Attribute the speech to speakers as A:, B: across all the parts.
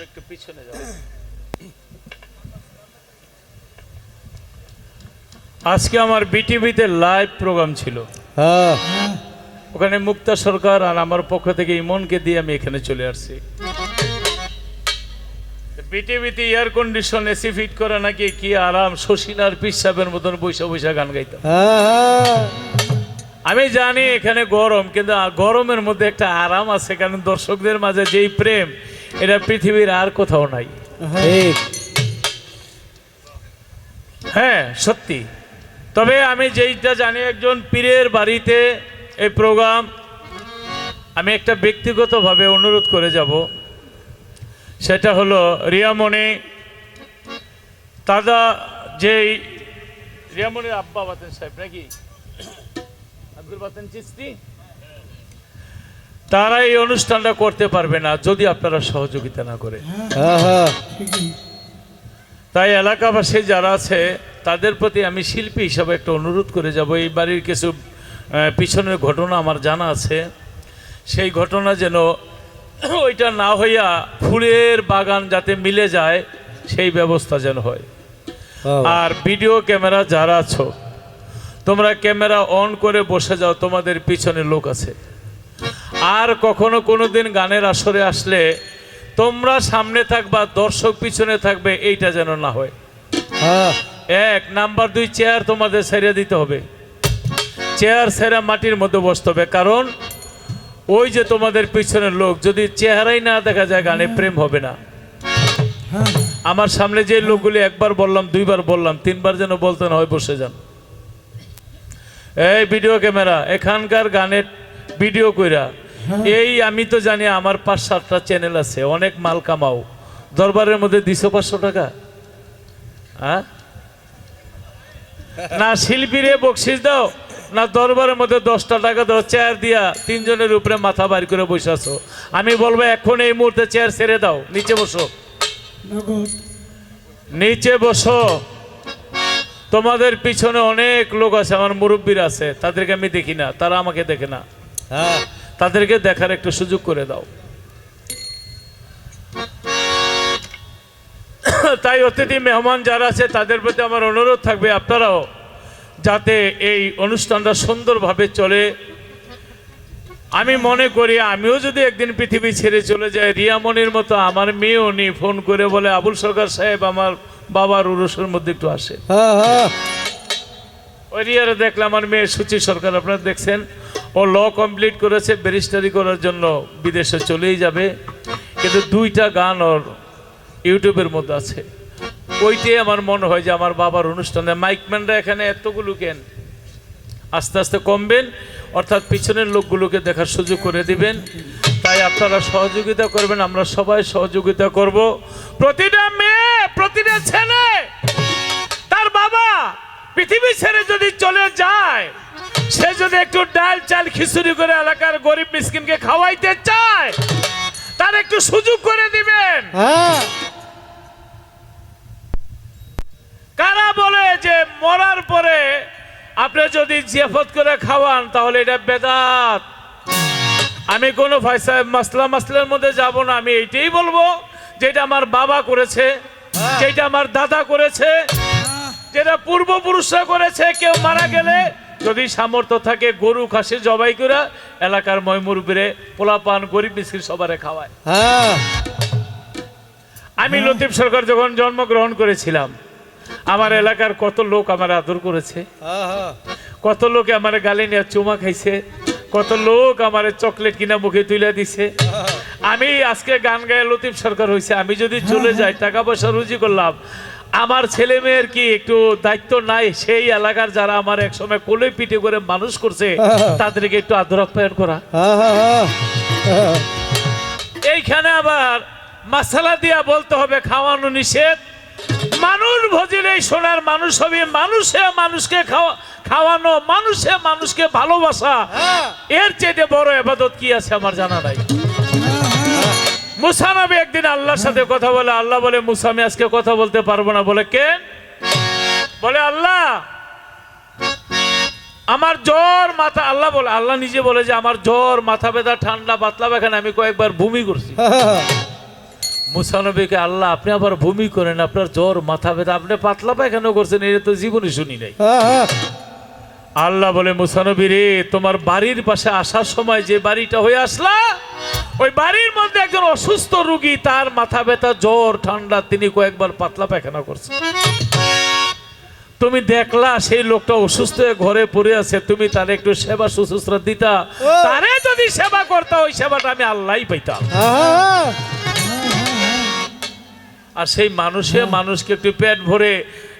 A: একটু পিছনে যাও। আজকে আমার বিটিভিতে লাইভ প্রোগ্রাম ছিল, ওখানে মুক্তা সরকার আর আমার পক্ষ থেকে ইমনকে দিয়ে আমি এখানে চলে আসছি। বিটিভিতে এয়ার কন্ডিশন এসি ফিট করা নাকি কি আরাম, শশীনার পিসাবের মতন বৈশা বৈশা গান গাইতাম। আমি জানি এখানে গরম, কিন্তু গরমের মধ্যে একটা আরাম আছে, কারণ দর্শকদের মাঝে যেই প্রেম এটা পৃথিবীর আর কোথাও নাই। হ্যাঁ সত্যি। তবে আমি যেইটা জানি, একজন পীরের বাড়িতে এই প্রোগ্রাম, আমি একটা ব্যক্তিগতভাবে অনুরোধ করে যাব, সেটা হলো রিয়ামণি দাদা, যেই রিয়ামণির আব্বা বাতেন সাহেব নাকি আব্দুল বাতেন চিস্তি, তারা এই অনুষ্ঠানটা করতে পারবে না যদি আপনারা সহযোগিতা না করে। তাই এলাকাবাসী যারা আছে তাদের প্রতি আমি শিল্পী হিসাবে একটা অনুরোধ করে যাব। এই বাড়ির কিছু পিছনের ঘটনা আমার জানা আছে, সেই ঘটনা যেন ওইটা না হইয়া ফুলের বাগান যাতে মিলে যায় সেই ব্যবস্থা যেন হয়। আর ভিডিও ক্যামেরা যারা আছো, তোমরা ক্যামেরা অন করে বসে যাও, তোমাদের পিছনে লোক আছে। আর কখনো কোনোদিন গানের আসরে আসলে তোমরা সামনে থাকবা, দর্শক পিছনে থাকবে, এইটা যেন না হয়। এক নাম্বার 2, চেয়ার তোমাদের ছেড়ে দিতে হবে, চেয়ার ছেড়ে মাটির মধ্যে বসতে হবে। কারণ ওই যে তোমাদের পিছনের লোক, যদি চেহারাই না দেখা যায় গানে প্রেম হবে না। আমার সামনে যে লোকগুলি একবার বললাম, 2বার বললাম, 3বার যেন বলতে না হয়, বসে যান। এই ভিডিও ক্যামেরা এখানকার গানের ভিডিও কইরা, এই আমি তো জানি আমার 5-7টা চ্যানেল আছে, অনেক মাল কামাও। দরবারের মধ্যে 200-500 টাকা না শিল্পীরে বকশিস দাও, না দরবারের মধ্যে 10টা টাকা দাও, চেয়ার দিয়া 3 জনের উপরে মাথা বাড়ি করে বসে আছো। আমি বলবো এখন এই মুহূর্তে চেয়ার ছেড়ে দাও, নিচে বসো, নিচে বসো। তোমাদের পিছনে অনেক লোক আছে, আমার মুরব্বীরা আছে, তাদেরকে আমি দেখি না, তারা আমাকে দেখে না। তাদেরকে দেখার একটু সুযোগ করে দাও। তাই অতিথি মেহমান যারা আছে তাদের প্রতি আমার অনুরোধ থাকবে, আপনারাও যাতে এই অনুষ্ঠানটা সুন্দরভাবে চলে। আমি মনে করি আমিও যদি একদিন পৃথিবী ছেড়ে চলে যাই, রিয়ামণির মতো আমার মেয়েও নি ফোন করে বলে, আবুল সরকার সাহেব আমার বাবার উরসের মধ্যে একটু আসে। ওই রিয়ারে দেখলাম আমার মেয়ে সুচি সরকার, আপনারা দেখছেন, ও ল কমপ্লিট করেছে, ব্যারিস্টারি করার জন্য বিদেশে চলেই যাবে, কিন্তু 2টা গান ওর ইউটিউবের মধ্যে আছে। ওইটাই আমার মনে হয় যে আমার বাবার অনুষ্ঠানে মাইকম্যানরা এখানে এতগুলো কেন, আস্তে আস্তে কমবেন, অর্থাৎ পিছনের লোকগুলোকে দেখার সুযোগ করে দিবেন। তাই আপনারা সহযোগিতা করবেন, আমরা সবাই সহযোগিতা করব। প্রতিটা মেয়ে, প্রতিটা ছেলে তার বাবা পৃথিবী ছেড়ে যদি চলে যায়, সে যদি একটু ডাল চাল খিচুড়ি করে এলাকার গরিব মিসকিনকে খাওয়াইতে চায়, তার একটু সুযোগ করে দিবেন। কারা বলে যে মরার পরে আপনি যদি জিয়াফত করে খাওয়ান তাহলে এটা বেদাত? আমি কোনো মাসলার মধ্যে যাব না, আমি এইটাই বলবো যেটা আমার বাবা করেছে, যেটা আমার দাদা করেছে, যেটা পূর্বপুরুষরা করেছে। কেউ মারা গেলে যদি সামর্থ্য থাকে গরু খাসি জবাই করে এলাকার ময়মুরবিরে পোলাপান গরিব মিসকিন সবারে খাওয়ায়। আমি লতিফ সরকার যখন জন্মগ্রহণ করেছিলাম, আমার এলাকার কত লোক আমার আদর করেছে, কত লোকে আমার গালে নিয়ে চুমা খাইছে, কত লোক আমার চকলেট কিনা মুখে তুলে দিছে। আমি আজকে গান গায়ে লতিফ সরকার হয়েছে, আমি যদি চলে যাই টাকা পয়সা রুজি করলাম, আমার ছেলে মেয়ের কি একটু দায়িত্ব নাই? সেই এলাকার যারা আমার একসময় কোলে পিঠে করে মানুষ করছে তাদেরকে একটু আদর আপ্যায়ন করা। এইখানে আবার মশলা দিয়া বলতে হবে খাওয়ানো নিষেধ। মানুষ ভজিলেই সোনার মানুষ হবে, মানুষে মানুষকে খাওয়ানো, মানুষে মানুষকে ভালোবাসা, এর চেয়ে বড় ইবাদত কি আছে আমার জানা নাই। মুসা নবী একদিন আল্লাহর সাথে কথা বলে, আল্লাহ বলে, মুসা আমি আজকে কথা বলতে পারবো না। বলে কেন? বলে আল্লাহ আমার জ্বর মাথা, আল্লাহ বলে, আল্লাহ নিজে বলে যে আমার জ্বর মাথা ব্যথা ঠান্ডা পাতলা পায়খানা, আমি কয়েকবার বমি করছি। মুসা নবীকে আল্লাহ আপনি আবার ভূমি করেন, আপনার জ্বর মাথা ব্যথা, আপনি পাতলা পায়খানা করছেন, এটা তো জীবনে শুনি নাই। আল্লাহ বলে মুসা নবী রে, তোমার বাড়ির পাশে আসার সময় যে বাড়িটা হয়ে আসলা, ওই বাড়ির মধ্যে একজন অসুস্থ রোগী, তার মাথা ব্যথা জ্বর ঠান্ডা, তিনি কয়েকবার পাতলা পায়খানা করছেন। তুমি দেখলা সেই লোকটা অসুস্থ হয়ে ঘরে পড়ে আছে, তুমি তার একটু সেবা শুশ্রূষা দিতা, তারে যদি সেবা করতা ওই সেবাটা আমি আল্লাহই পাইতাম। আর সেই মানুষকে একটু পেট ভরে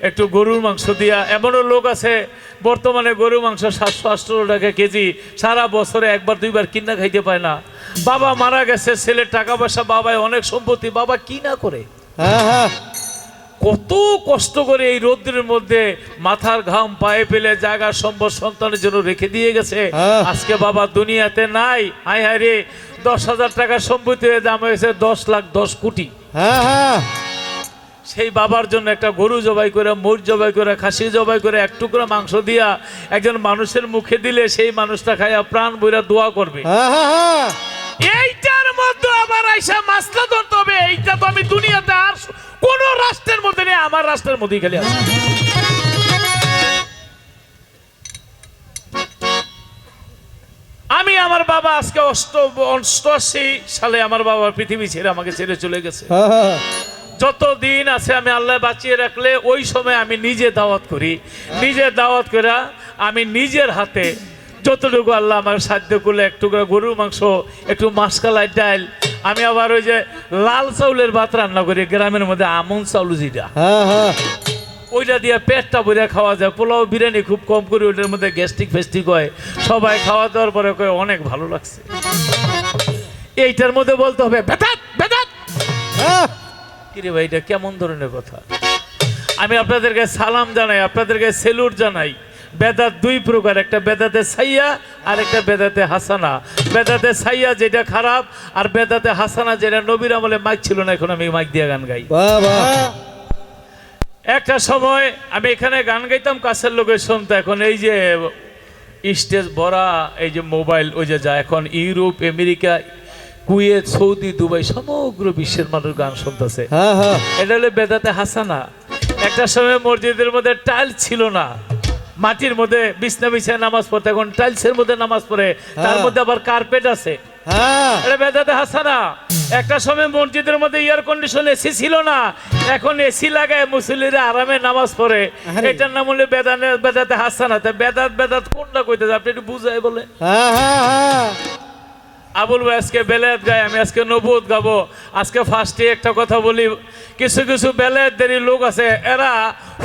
A: একটু গরুর মাংস দিয়া, এমনও লোক আছে বর্তমানে গরুর মাংস 700-800 টাকা কেজি, সারা বছরে একবার দুইবার কিনা খাইতে পায় না। বাবা মারা গেছে, ছেলের টাকা পয়সা, বাবায় অনেক সম্পত্তি, বাবা কি না করে, কত কষ্ট করে এই রোদ্রের মধ্যে মাথার ঘাম পায়ে পেলে জায়গা সম্পদ সন্তানের জন্য রেখে দিয়ে গেছে। আজকে বাবা দুনিয়াতে নাই, হায় হায় রে, 10,000 টাকার সম্পত্তির দাম হয়েছে 10 লাখ 10 কোটি। সেই বাবার জন্য একটা গরু জবাই করে, মোষ জবাই করে, খাসি জবাই করে, এক টুকরা মাংস দিয়া একজন মানুষের মুখে দিলে সেই মানুষটা খাইয়া প্রাণ বইরা দোয়া করবে। এইটার মধ্যে আবার আইসা মাসলা ধরতে হবে, এইটা তো আমি দুনিয়াতে আর কোন রাষ্ট্রের মধ্যে নেই, আমার রাষ্ট্রের মধ্যেই খালি আছে। আমি আমার বাবা আজকে 88 সালে আমার বাবা পৃথিবী ছেড়ে আমাকে ছেড়ে চলে গেছে। যতদিন আছে আমি আল্লাহ বাঁচিয়ে রাখলে ওই সময় আমি নিজে দাওয়াত করি, নিজে দাওয়াত করে আমি নিজের হাতে যতটুকু আল্লাহ আমার সাধ্য করলে, এক টুকরা গরুর মাংস, একটু মাসকালাই ডাল, আমি আবার ওই যে লাল চাউলের ভাত রান্না করি গ্রামের মধ্যে, আমন চাউল যেটা, ওইটা দিয়ে পেটটা ভরে খাওয়া যায়। পোলাও বিরিয়ানি খুব কম করি, ওইটার মধ্যে গ্যাস্ট্রিক ফেস্টিক হয়, সবাই খাওয়া দাওয়ার পরে কয় অনেক ভালো লাগছে। এইটার মধ্যে বলতে হবে বেদাত বেদাত। কিরে ভাই, এটা কেমন ধরনের কথা? আমি আপনাদেরকে সালাম জানাই, আপনাদেরকে সেলুট জানাই। বেদাত দুই প্রকার, একটা বেদাতে সাইয়া আর একটা বেদাতে হাসানা। বেদাতে সাইয়া যেটা খারাপ, আর বেদাতে হাসানা যেটা নবীর আমলে মাইক ছিল না, এখন আমি মাইক দিয়ে গান গাই। একটা সময় আমি এখানে গান গাইতাম, কাছের লোকের শুনতো, এখন এই যে স্টেজ ভরা, এই যে মোবাইল ওই যে যায়, এখন Europe, America, Kuwait, Saudi, Dubai, সমগ্র বিশ্বের মানুষ গান শুনতেছে। এটা হলো বেদাতে হাসানা। একটা সময় মসজিদের মধ্যে টাইলস ছিল না, মাটির মধ্যে বিছনা বিছায় নামাজ পড়তে, এখন টাইলসের মধ্যে নামাজ পড়ে, তার মধ্যে আবার কার্পেট আছে, এটা বেদাতে হাসানা। একটা সময় মসজিদের মধ্যে এয়ার কন্ডিশন, এসি ছিল না, এখন এসি লাগায় মুসল্লিরা আরামে নামাজ পড়ে, এটার নাম হলো বেদাতে হাসানা। বেদাত বেদাত কোনটা কইতে আপনি একটু বুঝাই বলে। আবুল ভাই আজকে বেলায়েত গায়, আমি আজকে নবুয়ত গাবো। আজকে ফার্স্টে একটা কথা বলি, কিছু কিছু বেলায়েতদেরই লোক আছে, এরা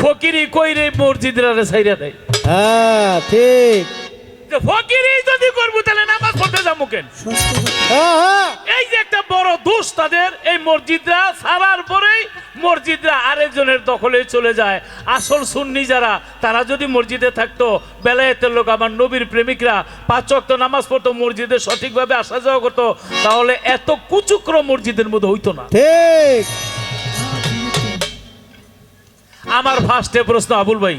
A: ফকিরি কইরে মসজিদরা ছাইরা দেয়।
B: ঠিক,
A: ফকিরি যদি করবো তাহলে নামাজ পড়তে যাবো কেন? এই যে একটা বড় দোষ তাদের, এই মসজিদরা ছাড়ার পরেই মসজিদরা আরেকজনের দখলে চলে যায়। আসল সুন্নি যারা, তারা যদি মসজিদে থাকতো, বেলায়েতের লোক, আমার নবীর প্রেমিকরা 5 ওয়াক্ত নামাজ পড়তো, মসজিদে সঠিকভাবে আসা যাওয়া করতো, তাহলে এত কুচক্র মসজিদের মধ্যে হইতো না।
B: ঠিক।
A: আমার ফার্স্টে প্রশ্ন আবুল ভাই,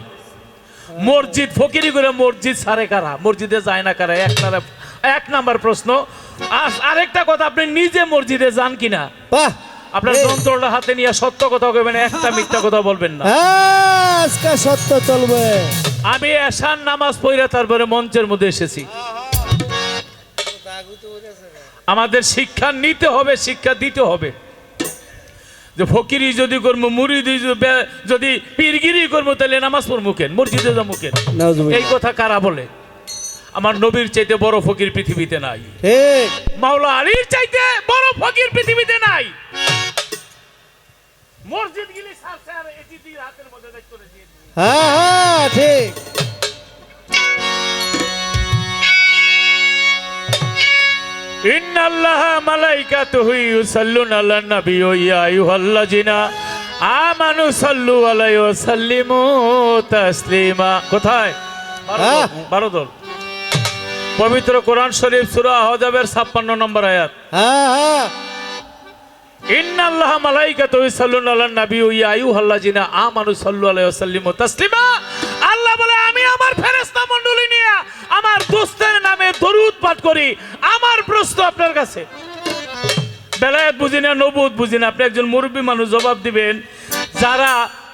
A: মসজিদ ফকিরি করে মসজিদ সারে কারা, মসজিদে যায় না কারা? এক নাম্বার প্রশ্ন। আরেকটা কথা, আপনি নিজে মসজিদে যান কিনা? আপনার যন্ত্রটা হাতে নিয়ে সত্য কথা বলবেন, একটা মিথ্যা কথা বলবেন না।
B: আজকে সত্য চলবে।
A: আমি এশার নামাজ পড়ে তারপরে মঞ্চের মধ্যে এসেছি। আমাদের শিক্ষা নিতে হবে, শিক্ষা দিতে হবে। যে ফকিরি যদি করবো, মুরিদি যদি পীরগিরি করবো, তাহলে নামাজ পড়বো কেন, মসজিদে যাবো কেন? এই কথা কারা বলে? আমার নবীর চাইতে বড় ফকির পৃথিবীতে নাই, মাওলা আলীর চাইতে বড় ফকির পৃথিবীতে নাই। মসজিদ গিলি সারছে আর এটি দিয়ে হাতের মধ্যে দেখতে দিয়ে।
B: ঠিক।
A: ইন্নাল্লাহা মালাইকাতুহু ইউসাল্লুনা আলান নবী ওয়া ইয়া আইয়ুহাল্লাযিনা আমানু সাল্লু আলাইহি ওয়া সাল্লিমু তাসলিমা। কোথায়? 12 দল। পবিত্র কোরআন শরীফ সূরা আহজাবের 56 নম্বর আয়াত। ইন্নাল্লাহা মালাইকাতুহু ইউসাল্লুনা আলান নবী ওয়া ইয়া আইয়ুহাল্লাযিনা আমানু সাল্লু আলাইহি ওয়া সাল্লিমু তাসলিমা। আল্লাহ বলে, আমি আমার ফেরেশতা মণ্ডলী নিয়ে আমার দোস্তের নামে দরুদ পাঠ করি। আমার প্রশ্ন আপনার কাছে, বেলায়েত বুঝি না, নবুয়ত বুঝি না। আপনি একজন মুরব্বী মানুষ, জবাব দিবেন। যারা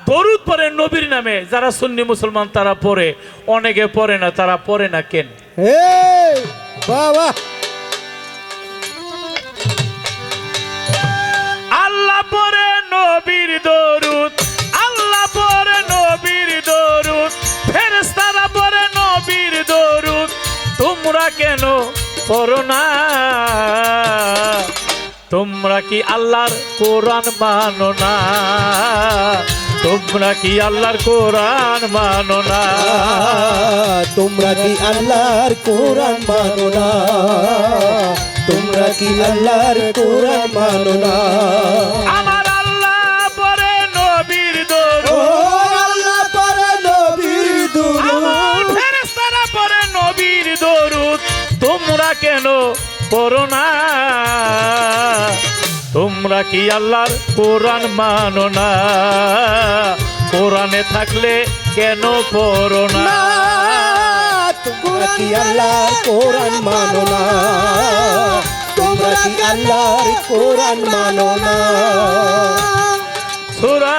A: দরুদ পড়ে নবীর নামে, যারা সুন্নি মুসলমান তারা পড়ে, অনেকে পড়ে না, তারা পড়ে না কেন?
B: এই বাবা,
A: আল্লাহ পড়ে নবীর দরুদ, আল্লাহ পড়ে নবীর দরুদ, ফেরেশতারা পড়ে নবীর দরুদ, তোমরা কেন পড়ো না? তোমরা কি আল্লাহর কোরআন মানো না? তোমরা কি আল্লাহর কোরআন মানো না?
B: তোমরা কি আল্লাহর কোরআন মানো না? তোমরা কি আল্লাহর কোরআন মানো না?
A: আমার আল্লাহ পড়ে নবীর
B: ও
A: দরুদ,
B: আল্লাহ পড়ে নবীর
A: আমার
B: দুরূদ।
A: ফেরেশতারা পড়ে নবীর দরুদ, তোমরা কেন পড়ো না? তোমরা কি আল্লাহর কোরআন মানো না? কোরআনে থাকলে কেন পড়ো না?
B: না, তোমরা কি আল্লাহর কোরআন মানো না? তোমরা কি আল্লাহর কোরআন মানো না?
A: সূরা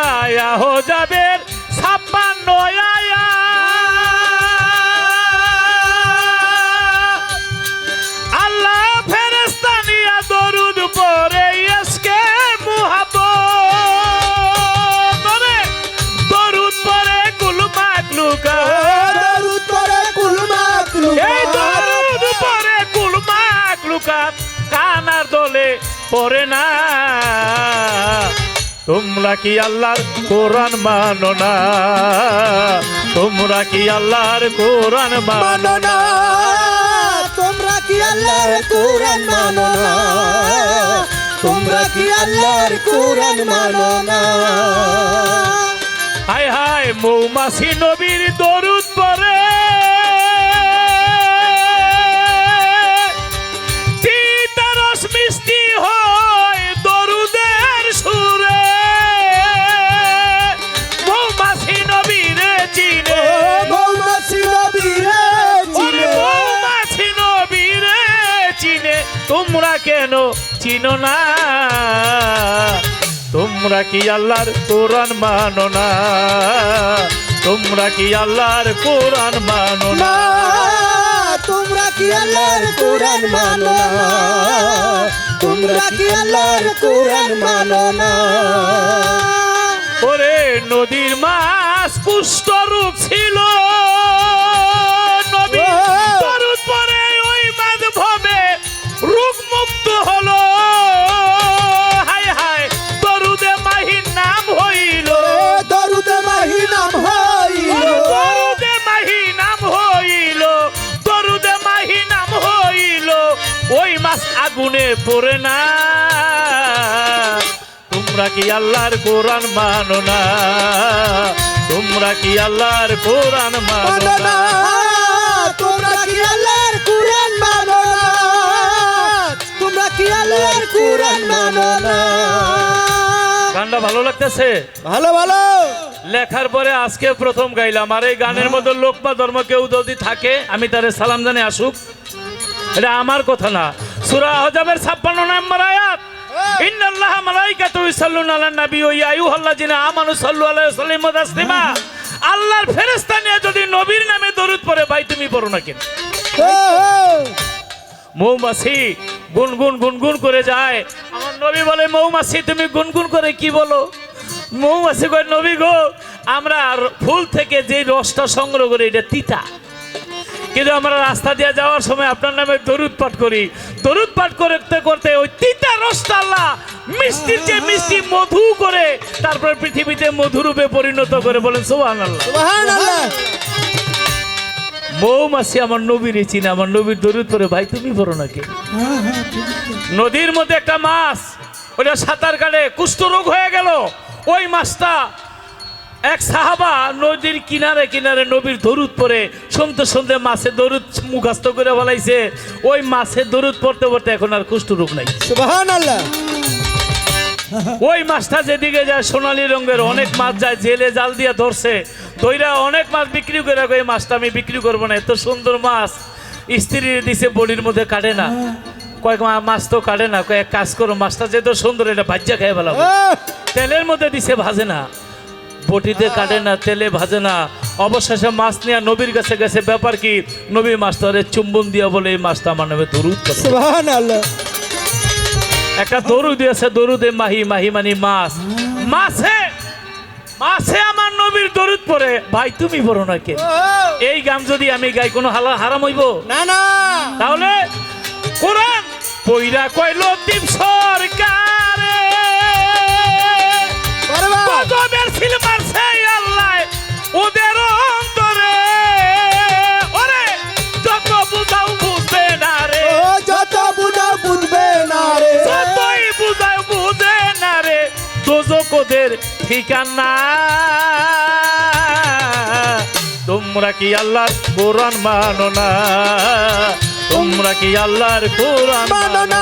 A: আহজাবের 56 আয়াত, আল্লাহ ফেরেশতা নিয়া দরুদ পড়ে ইসকে মুহাব্বত, দরুদ পড়ে কুল মাখলুকাত,
B: দরুদ পড়ে কুল
A: এই
B: মাখলুকাত।
A: দরুদ পড়ে কুল মাখলুকাত, কানার দলে পড়ে না। তোমরা কি আল্লাহর কোরআন মানো না? তোমরা কি আল্লাহর কোরআন মানো
B: মানো না, তোমরা কি আল্লাহর কোরআন মানো না? তোমরা কি আল্লাহর কোরআন মানো না?
A: হায় হায় মৌমাছি নবীর দরুদ পড়ে, তিতা রস মিষ্টি হয় দরুদের সুরে, মৌমাছি নবীরে চিনে,
B: মৌমাছি নবীরে
A: ওরে
B: চিনে।
A: মৌমাছি নবীরে চিনে, তোমরা কেন চিনো না? তোমরা কি আল্লাহর কোরআন মানো না? তোমরা কি আল্লাহর কোরআন মানো না?
B: না, তোমরা কি আল্লাহর কোরআন মানো না? তোমরা কি আল্লাহর কোরআন মানো না?
A: ওরে নদীর মাছ কুষ্ঠ রূপ ছিল, নবী দরুদ পড়ে ওই মাছ ভবে রোগ মুক্ত হলো। হায় হায় দরুদে মাহির নাম হইল,
B: দরুদে মাহি নাম হইল।
A: দরুদে মাহি নাম হইল, দরুদে মাহি নাম হইল, ওই মাছ আগুনে পড়ে না। তোমরা কি আল্লাহর কোরআন মানো না? তোমরা কি আল্লাহর কোরআন মানো
B: মানো
A: না?
B: না, তোমরা কি আল্লাহর কোরআন মানো না? তোমরা কি আল্লাহর কোরআন মানো না?
A: গানটা ভালো লাগতেছে?
B: ভালো ভালো।
A: লেখার পরে আজকে প্রথম গাইলাম। আর এই গানের মধ্যে লোক বা ধর্ম কেউ যদি থাকে আমি তারে সালাম জানে আসুক, এটা আমার কথা না। সূরা আহজাবের 56 নম্বর আয়াত, ইন্নাল্লাহা মালাইকাতুহু ইউসাল্লুনা আলান নবী ওয়া ইয়া আইয়ুহাল্লাযিনা আমানু সাল্লু আলাইহি ওয়া সাল্লিমু তাসলিমা। আল্লাহর ফেরেশতা নিয়ে যদি নবীর নামে দরুদ পড়ে, ভাই তুমি পড়ো না কেন? মৌমাছি গুনগুন গুনগুন করে যায়। আমার নবী বলে, মৌমাছি তুমি গুনগুন করে কি বলো? মৌমাছি কয়, নবী গো, আমরা ফুল থেকে যে রসটা সংগ্রহ করি এটা তিতা, কিন্তু আমরা রাস্তা দিয়ে যাওয়ার সময় আপনার নামে দরুদ পাঠ করি। দরুদ পাঠ করতে করতে ওই তিতা রসটা আল্লাহ মিষ্টির চেয়ে মিষ্টি মধু করে তারপর পৃথিবীতে মধুরূপে পরিণত করে। বলেন সুবহানাল্লাহ।
B: সুবহানাল্লাহ।
A: মৌমাছি আমার নবীর চিনে, আমার নবীর দরুদ পড়ে, ভাই তুমি পড়ো নাকি? নদীর মধ্যে একটা মাছ, ওটা সাঁতার কাটে, কুষ্ঠ রোগ হয়ে গেল। ওই মাছটা এক সাহাবা নদীর কিনারে কিনারে নবীর দরুদ পড়ে শুনতে শুনতে মাছের দরুদ মুখস্থ করে বলাইছে। ওই মাছের দরুদ পড়তে পড়তে এখন আর কুষ্ঠ রোগ নাই।
B: সুবহানাল্লাহ।
A: ওই মাছটা যেদিকে যায় সোনালী রঙের, অনেক মাছ যায়, জেলে জাল দিয়ে ধরছে, ধইরা অনেক মাছ বিক্রি করে। এই মাছটা আমি বিক্রি করবো না, এত সুন্দর মাছ, স্ত্রীর দিছে বডির মধ্যে কাটে না, কয়েক মাছ তো কাটে না, কয়েক কাজ করো, মাছটা যে তো সুন্দর, এটা ভাজ্যা খেয়ে ফেলাম। তেলের মধ্যে দিছে, ভাজে না, বটিতে কাটে না, তেলে ভাজে না। অবশেষে মাছ নিয়ে নবীর কাছে গেছে। ব্যাপার কি? নবী মাছটারে চুম্বন দিয়া বলে এই মাছটা আমার নামে দরুদ করে।
B: সুবহানাল্লাহ।
A: একটা দরুদ দিয়েছে, দরুদে মাহি, মাহি মানে মাছ। মাছে মাছে আমার নবীর দরুদ পড়ে। ভাই তুমি পড়ো না কে? এই গান যদি আমি গাই কোনো হারাম হইব
B: না না।
A: তাহলে কোরআন পইরা কইল দীপ সরকারে গজবের সিল মারছে আল্লাহ ওদের অন্তরে। ওরে যত বুঝাও বুঝবে না রে,
B: যত বুঝাও বুঝবে না রে,
A: যতই বুঝাও বুঝে না রে, দোজক ওদের ঠিকানা। তোমরা কি আল্লাহর কোরআন মানো না? তোমরা কি আল্লাহর কোরআন
B: মানো না?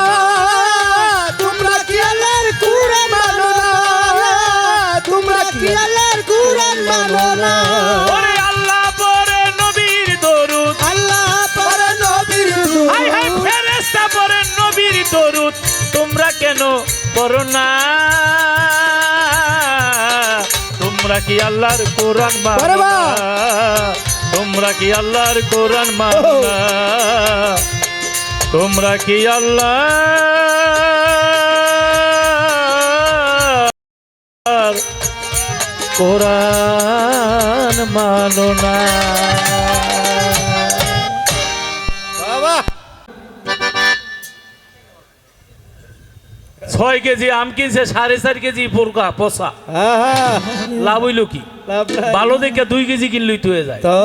B: তোমরা কি আল্লাহর কোরআন মানো না? তোমরা কি আল্লাহর কোরআন মানো না?
A: ওরে আল্লাহ পরে নবীর দরুদ,
B: আল্লাহ পরে নবীর দরুদ,
A: হাই হাই ফেরেশতা পরে নবীর দরুদ, তোমরা কেন পড়ো না? তোমরা কি আল্লাহর কোরআন মানো না? তোমরা কি আল্লাহর কোরআন মানো না? তোমরা কি আল্লাহর কোরআন মানো না?
B: বাবা
A: 6 কেজি আম কিনছে, 4.5 কেজি পোরকা পচা। লাভ হইল কি? ভালো দেখে 2 কেজি কিনলেই তো হয়ে যায়।
B: তো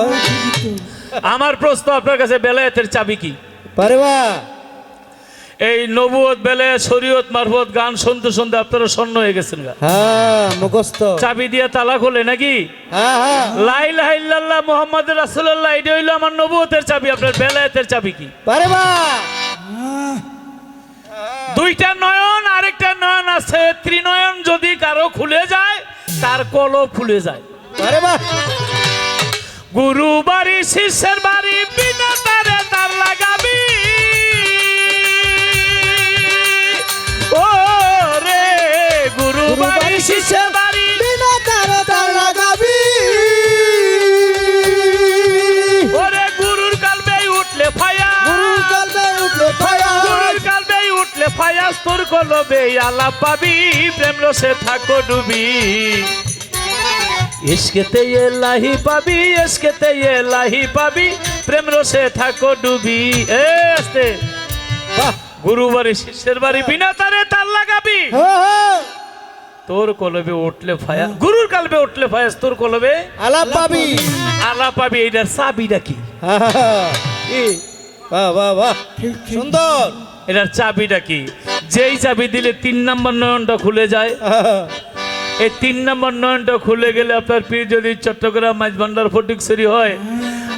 A: আমার প্রশ্ন আপনার কাছে, বেলায়েতের চাবি কি?
B: পারবা?
A: এই নবুয়ত বেলায়েত শরীয়ত মারফত গান শুনতে শুনতে আপনারা শূন্য হয়ে গেছেন গা।
B: হ্যাঁ মুখস্থ।
A: চাবি দিয়ে তালা খোলে নাকি?
B: হ্যাঁ হ্যাঁ।
A: লা ইলাহা ইল্লাল্লাহ মুহাম্মাদুর রাসূলুল্লাহ, এটা হইলো আমার নবুয়তের চাবি। আপনার বেলায়েতের চাবি কি?
B: পারবা?
A: দুইটা নয়ন, আরেকটা নয়ন আছে, ত্রিনয়ন যদি কারো খুলে যায় তার কলও খুলে যায়।
B: পারবা?
A: গুরু বাড়ি শিষ্যের বাড়ি, বিনা তারে তার লাগাবি। ও রে গুরু বাড়ি শিষ্যের বাড়ি,
B: বিনা তারে তার লাগাবি।
A: ওরে গুরুর কালবে উঠলে ফায়া,
B: গুরুর কলবে উঠলে ফায়া,
A: গুরুর কালবে উঠলে ফায়াস, তোর কলবে আলাপ পাবি, প্রেম রসে থাকো ডুবি। ইশকেতে এলাহি পাবি, ইশকেতে এলাহি পাবি, প্রেম রসে থাকো ডুবি। এ আস্তে
B: বাহ।
A: গুরু বাড়ি শিষ্যের বাড়ি, বিনা তারে তার লাগাবি।
B: হ্যাঁ,
A: তোর কলবে উঠলে ফায়া, গুরুর কালবে উঠলে ফায়াস, তোর কলবে
B: আলাপ পাবি।
A: আলাপ পাবি। এইটার চাবিটা কি?
B: বাহ বাহ বাহ, সুন্দর।
A: এটার চাবিটা কি? যেই চাবি দিলে 3 নম্বর নয়নটা খুলে যায়। এই 3 নম্বর নয়নটা খুলে গেলে আপনার পীর যদি চট্টগ্রাম মাঝভান্ডার ফটিকছড়ি হয়,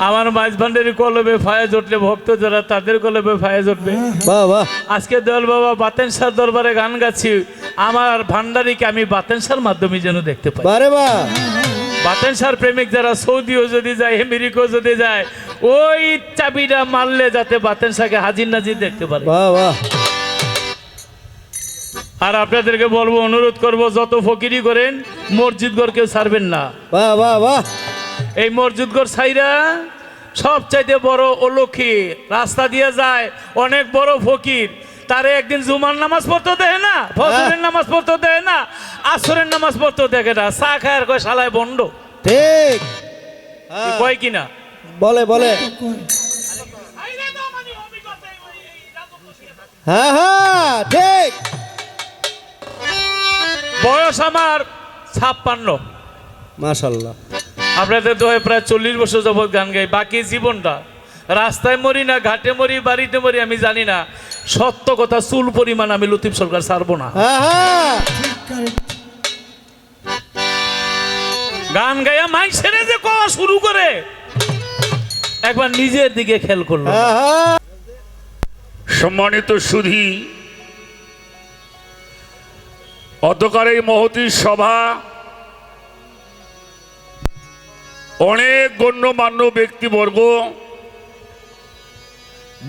A: আমার মাঝভান্ডারি কলবে ফায়াজ উঠলে ভক্ত যারা তাদের কলবে ফায়াজ উঠবে।
B: বাহ বাহ।
A: আজকে দয়াল বাবা বাতেন শাহর দরবারে গান গাচ্ছি, আমার ভান্ডারিকে আমি বাতেন শাহর মাধ্যমে যেন দেখতে পাই।
B: বারে বাহ।
A: বাতেন শাহর প্রেমিক যারা সৌদিও যদি যায়, আমেরিকাও যদি যায়, ওই চাবিটা মারলে যাতে বাতেন শাহকে হাজির নাজির দেখতে পারে।
B: বাহ বাহ।
A: আর আপনাদেরকে বলবো, অনুরোধ করব, যত ফকিরি করেন মসজিদ ঘর কেউ ছাড়বেন না।
B: বাহ বাহ বাহ।
A: এই মসজিদ ঘর ছাইরা সবচাইতে বড় অলক্ষী রাস্তা দিয়ে যায়, অনেক বড় ফকির, তারে একদিন জুমার নামাজ পড়তে দেয় না, ফজরের নামাজ পড়তে দেয় না, আসরের নামাজ পড়তে দেখে না, চা খায় আর কয় শালায় বন্ড।
B: ঠিক
A: কয় কিনা?
B: বলে বলে। হ্যাঁ হ্যাঁ ঠিক।
A: বয়স আমার 56।
B: মাশাআল্লাহ।
A: আপনাদের দোহে প্রায় 40 বছর যাবৎ গান গাই। বাকি জীবনটা রাস্তায় মরি না, ঘাটে মরি, বাড়িতে মরি, আমি জানি না। সত্য কথা, চুল পরিমাণ আমি লতিফ সরকার ছাড়বো না।
B: হ্যাঁ হ্যাঁ।
A: গান গাইয়া মাইক ছেড়ে যে কওয়া শুরু করে, একবার নিজের দিকে খেয়াল করলো।
B: হ্যাঁ হ্যাঁ।
C: সম্মানিত সুধী, অতকার এই মহতী সভা, অনেক গণ্যমান্য ব্যক্তিবর্গ,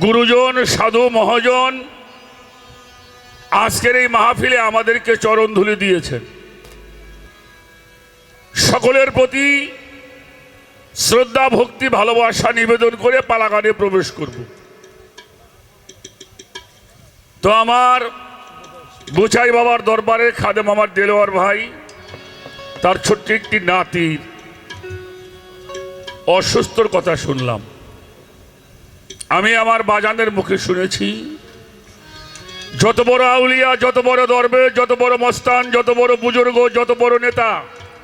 C: গুরুজন, সাধু মহাজন, আজকের এই মাহফিলে আমাদেরকে চরণধুলি দিয়েছেন। সকলের প্রতি শ্রদ্ধা ভক্তি ভালোবাসা নিবেদন করে পালাগানে প্রবেশ করব। তো আমার বুচাই বাবার দরবারে খাদেম আমার দেলোয়ার ভাই, তার ছোট্ট একটি নাতির অসুস্থর কথা শুনলাম। আমি আমার বাজানের মুখে শুনেছি, যত বড় আউলিয়া, যত বড় দরবে, যত বড় মস্তান, যত বড় বুজুর্গ, যত বড় নেতা,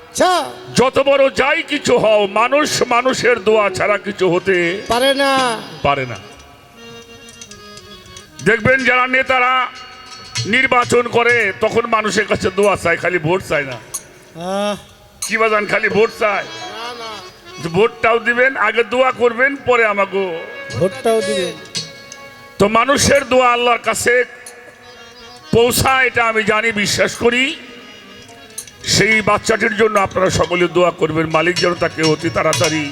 B: আচ্ছা
C: যত বড় যাই কিছু হও, মানুষ মানুষের দোয়া ছাড়া কিছু হতে
B: পারে না।
C: পারে না। দেখবেন যারা নেতারা নির্বাচন করে তখন মানুষের কাছে দোয়া চায়, খালি ভোট চায় না। কি বাজান, খালি ভোট চায়? ভোটটাও দিবেন, আগে দোয়া করবেন, পরে আমাকে
B: ভোটটাও দিবেন।
C: তো মানুষের দোয়া আল্লাহর কাছে পৌঁছায়, এটা আমি জানি, বিশ্বাস করি। সেই বাচ্চাটির জন্য আপনারা সকলে দোয়া করবেন, মালিক যেন তাকে অতি তাড়াতাড়ি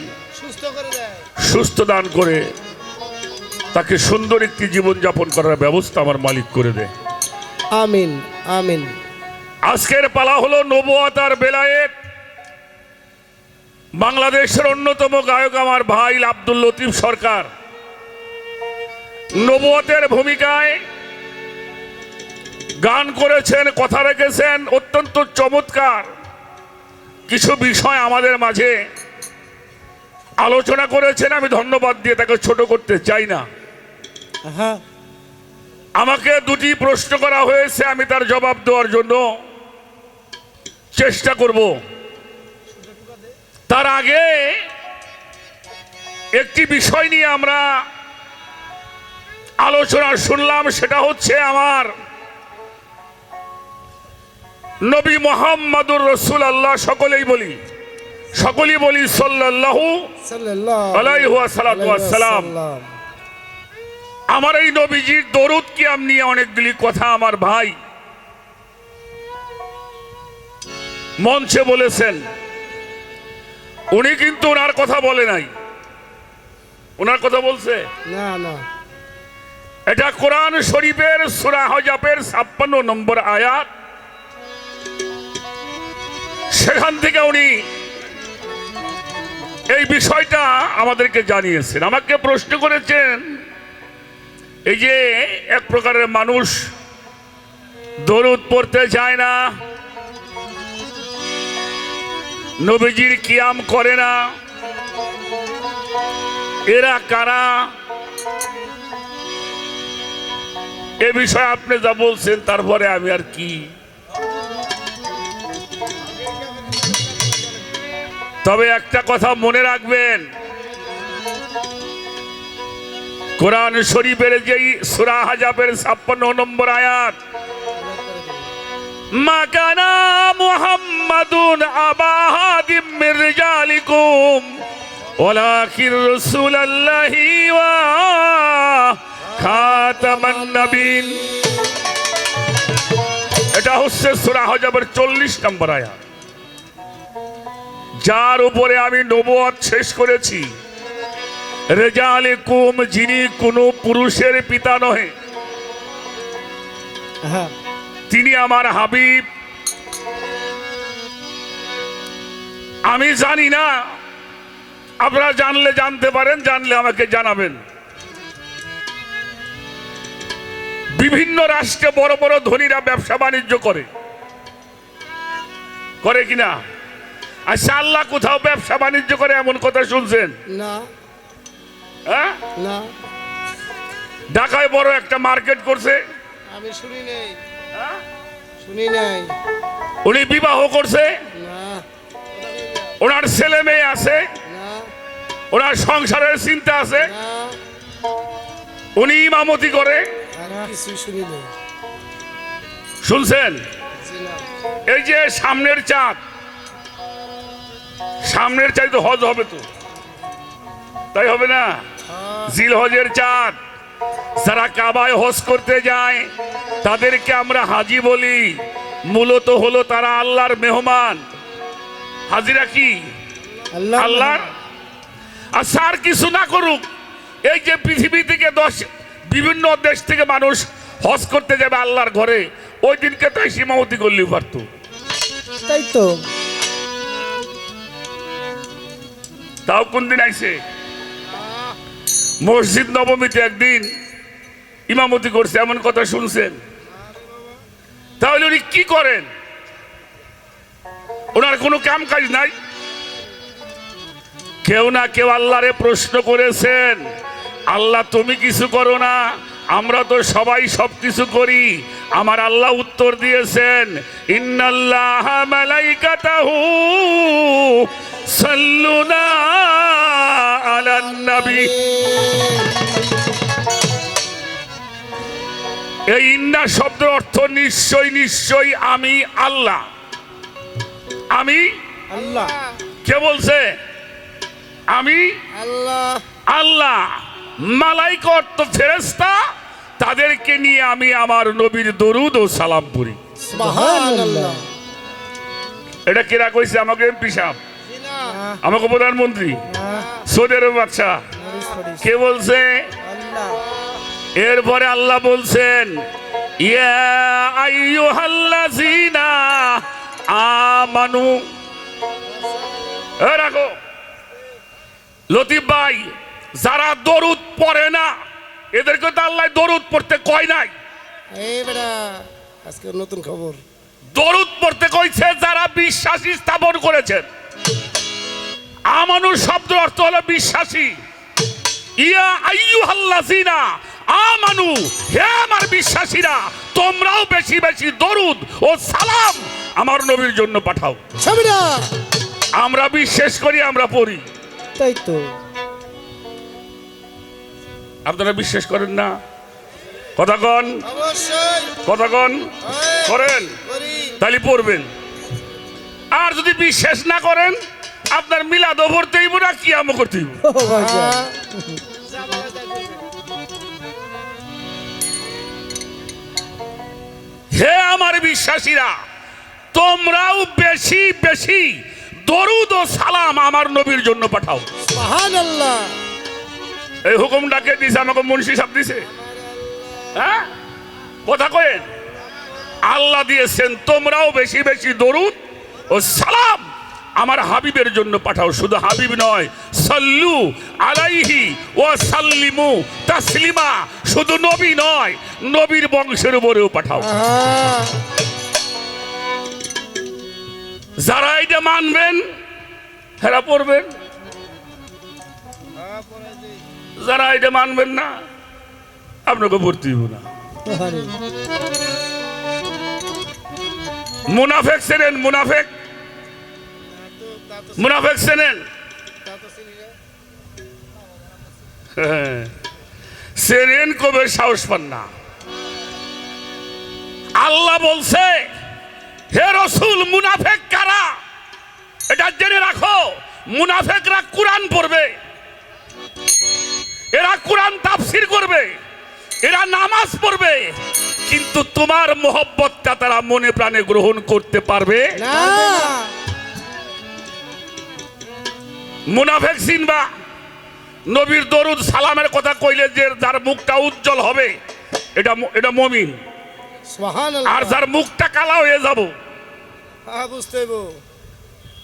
C: সুস্থ দান করে তাকে সুন্দর একটি জীবনযাপন করার ব্যবস্থা আমার মালিক করে দেয়।
B: আমিন আমিন।
C: আজকের পালা হলো নবুয়ত আর বেলায়েত। বাংলাদেশের অন্যতম গায়ক আমার ভাই আব্দুল লতিফ সরকার নবুয়তের ভূমিকায় গান করেছেন, কথা রেখেছেন, অত্যন্ত চমৎকার কিছু বিষয় আমাদের মাঝে আলোচনা করেছেন। আমি ধন্যবাদ দিয়ে তাকে ছোট করতে চাই না।
B: হ্যাঁ,
C: আমাকে দুটি প্রশ্ন করা হয়েছে, আমি তার জবাব দেওয়ার জন্য চেষ্টা করব। তার আগে একটি বিষয় নিয়ে আমরা আলোচনা শুনলাম, সেটা হচ্ছে আমার নবী মুহাম্মদুর রাসূলুল্লাহ। সকলেই বলি সাল্লাল্লাহু আলাইহি ওয়াসাল্লাম। আমার এই নবীজির দরুদ কিয়াম নিয়ে অনেকগুলি কথা আমার ভাই মঞ্চে বলেছেন। উনি কিন্তু ওনার কথা বলে নাই, ওনার কথা বলছে
B: না না,
C: এটা কোরআন শরীফের সূরা হজবের 56 নম্বর আয়াত। সেখান থেকে উনি এই বিষয়টা আমাদেরকে জানিয়েছেন। আমাকে প্রশ্ন করেছেন, এই যে এক প্রকারের মানুষ দরুদ পড়তে চায় না, নবীজির কিয়াম করে না, এরা কারা? এ বিষয়ে আপনি যা বলছেন তারপরে আমি আর কি। তবে একটা কথা মনে রাখবেন, কোরআন শরীফের যেই সূরা হজবের 56 নম্বর আয়াত, মা কানা মুহাম্মাদুন আবা আহাদিম মির রিজালিকুম ওয়ালাকিন রাসূলুল্লাহি ওয়া খাতামান নবীন। এটা হচ্ছে সূরা হজবের 40 নম্বর আয়াত, যার উপরে আমি নবুয়ত শেষ করেছি। রিজালিকুম, যিনি কোনো পুরুষের পিতা নহে, তিনি আমার হাবিব। আমি জানি না, আপনারা জানলে জানতে পারেন, জানলে আমাকে জানাবেন। বিভিন্ন রাষ্ট্রে বড় বড় ধনীরা ব্যবসা বাণিজ্য করে কিনা? আচ্ছা, আল্লাহ কোথাও ব্যবসা বাণিজ্য করে এমন কথা শুনছেন?
B: না
C: হ্যাঁ,
B: না,
C: ঢাকায় বড় একটা মার্কেট করছে,
B: আমি শুনি নাই, শুনি নাই।
C: উনি বিবাহ করছে,
B: না
C: ওনার ছেলে মেয়ে আছে,
B: না
C: ওনার সংসারের চিন্তা আছে,
B: না,
C: উনি ইমামতি করে।
B: কিছু শুনি নাই।
C: শুনছেন?
B: জি না।
C: এই যে সামনের চাঁদ, সামনের চাঁদ তো হজ হবে, তো তাই হবে না? জিল হজের চাঁদ, যারা কাবায় হজ করতে যায় তাদেরকে আমরা হাজি বলি। মূলত হলো তারা আল্লাহর মেহমান। হাজিরা কি? আল্লাহর। আর স্যার কিছু না করুক, এই যে পৃথিবী থেকে বিভিন্ন দেশ থেকে মানুষ হজ করতে যাবে আল্লাহর ঘরে, ওই দিনকে তাই সীমাবতী করলেই পারতো।
B: তাই তো।
C: তাও কোন দিন আইছে? মসজিদ নবমীতে একদিন ইমামতি করছে, এমন কথা শুনছেন? তাহলে উনি কি করেন? ওনার কোনো কাম কাজ নাই? কেউ না কেউ আল্লাহরে প্রশ্ন করেছেন, আল্লাহ তুমি কিছু করো না, আমরা তো সবাই সবকিছু করি। আমার আল্লাহ উত্তর দিয়েছেন, ইন্নাল্লাহা মালাইকাতাহু সাল্লুনা আলান নবী। এই ইন্না শব্দের অর্থ নিশ্চয়, নিশ্চয় আমি আল্লাহ। আমি
B: আল্লাহ।
C: কে বলছে? আমি
B: আল্লাহ।
C: আল্লাহ। মালাইকা অর্থ ফেরেশতা, তাদেরকে নিয়ে আমি আমার নবীর দরুদ ও সালাম পড়ি।
B: সুবহানাল্লাহ।
C: এটা কেরা কইছে? আমাকে এমপি সাহেব, আমাকে প্রধানমন্ত্রী, সৌদি আরব বাদশাহ, কে বলছে?
B: আল্লাহ।
C: এরপরে আল্লাহ বলছেন, ইয়া আইয়ুহাল্লাযীনা আমানু। এ রাখো লতিফ ভাই, যারা দরুদ পড়ে না এদেরকে তো আল্লাহ দরুদ পড়তে কয় নাই।
B: এই বেটা আজকে নতুন খবর।
C: দরুদ পড়তে কইছে যারা বিশ্বাসী স্থাপন করেছেন। আমানু শব্দের অর্থ হলো বিশ্বাসী। ইয়া আইয়ুহাল্লাযীনা আমানু, হে আমার বিশ্বাসীরা, তোমরাও বেশি বেশি দরুদ ও সালাম আমার নবীর জন্য পাঠাও।
B: সামিনা।
C: আমরা বিশ্বাস করি, আমরা পড়ি।
B: তাই তো।
C: আপনারা বিশ্বাস করেন না? কথা কন,
B: অবশ্যই
C: কথা কন। করেন?
B: করি।
C: তাহলে পড়বেন। আর যদি বিশ্বাস না করেন, আপনার মিলাদও পড়তে হইব না, কিয়ামও করতে হইব।
B: ও ভাইয়া।
C: হে আমার বিশ্বাসীরা, তোমরাও বেশি বেশি দরুদ ও সালাম আমার নবীর জন্য পাঠাও।
B: সুবহানাল্লাহ।
C: এই হুকুমটাকে দিছে আমাকে মুন্সি সাহেব দিছে? হ্যাঁ, কথা কয়েন। আল্লাহ দিয়েছেন, তোমরাও বেশি বেশি দরুদ ও সালাম আমার হাবিবের জন্য পাঠাও। শুধু হাবিব নয়, সাল্লু আলাইহি ওয়া সাল্লিমু তাসলিমা। শুধু নবী নয়, নবীর বংশের উপরেও পাঠাও। যারা এটা মানবেন হেরা পড়বেন, যারা এটা মানবেন না আপনাকে পড়তে হইব না।
B: আরে
C: মুনাফেক চেনেন? মুনাফেক, মুনাফেক চেনেন? চেনেন, কবে সাহস পান না। আল্লাহ বলছে, হে রসুল, মুনাফেক কারা এটা জেনে রাখো। মুনাফেকরা কোরআন পড়বে, এরা কোরআন তাফসীর করবে, এরা নামাজ পড়বে, কিন্তু তোমার মোহব্বতটা তারা মনে প্রাণে গ্রহণ করতে পারবে
B: না।
C: মুনাফেক চিনবা? নবীর দরুদ সালামের কথা কইলে যে যার মুখটা উজ্জ্বল হবে এটা মুমিন,
B: সুবহানাল্লাহ।
C: আর যার মুখটা কালা হয়ে যাব,
B: হ্যাঁ বুঝতে হইব।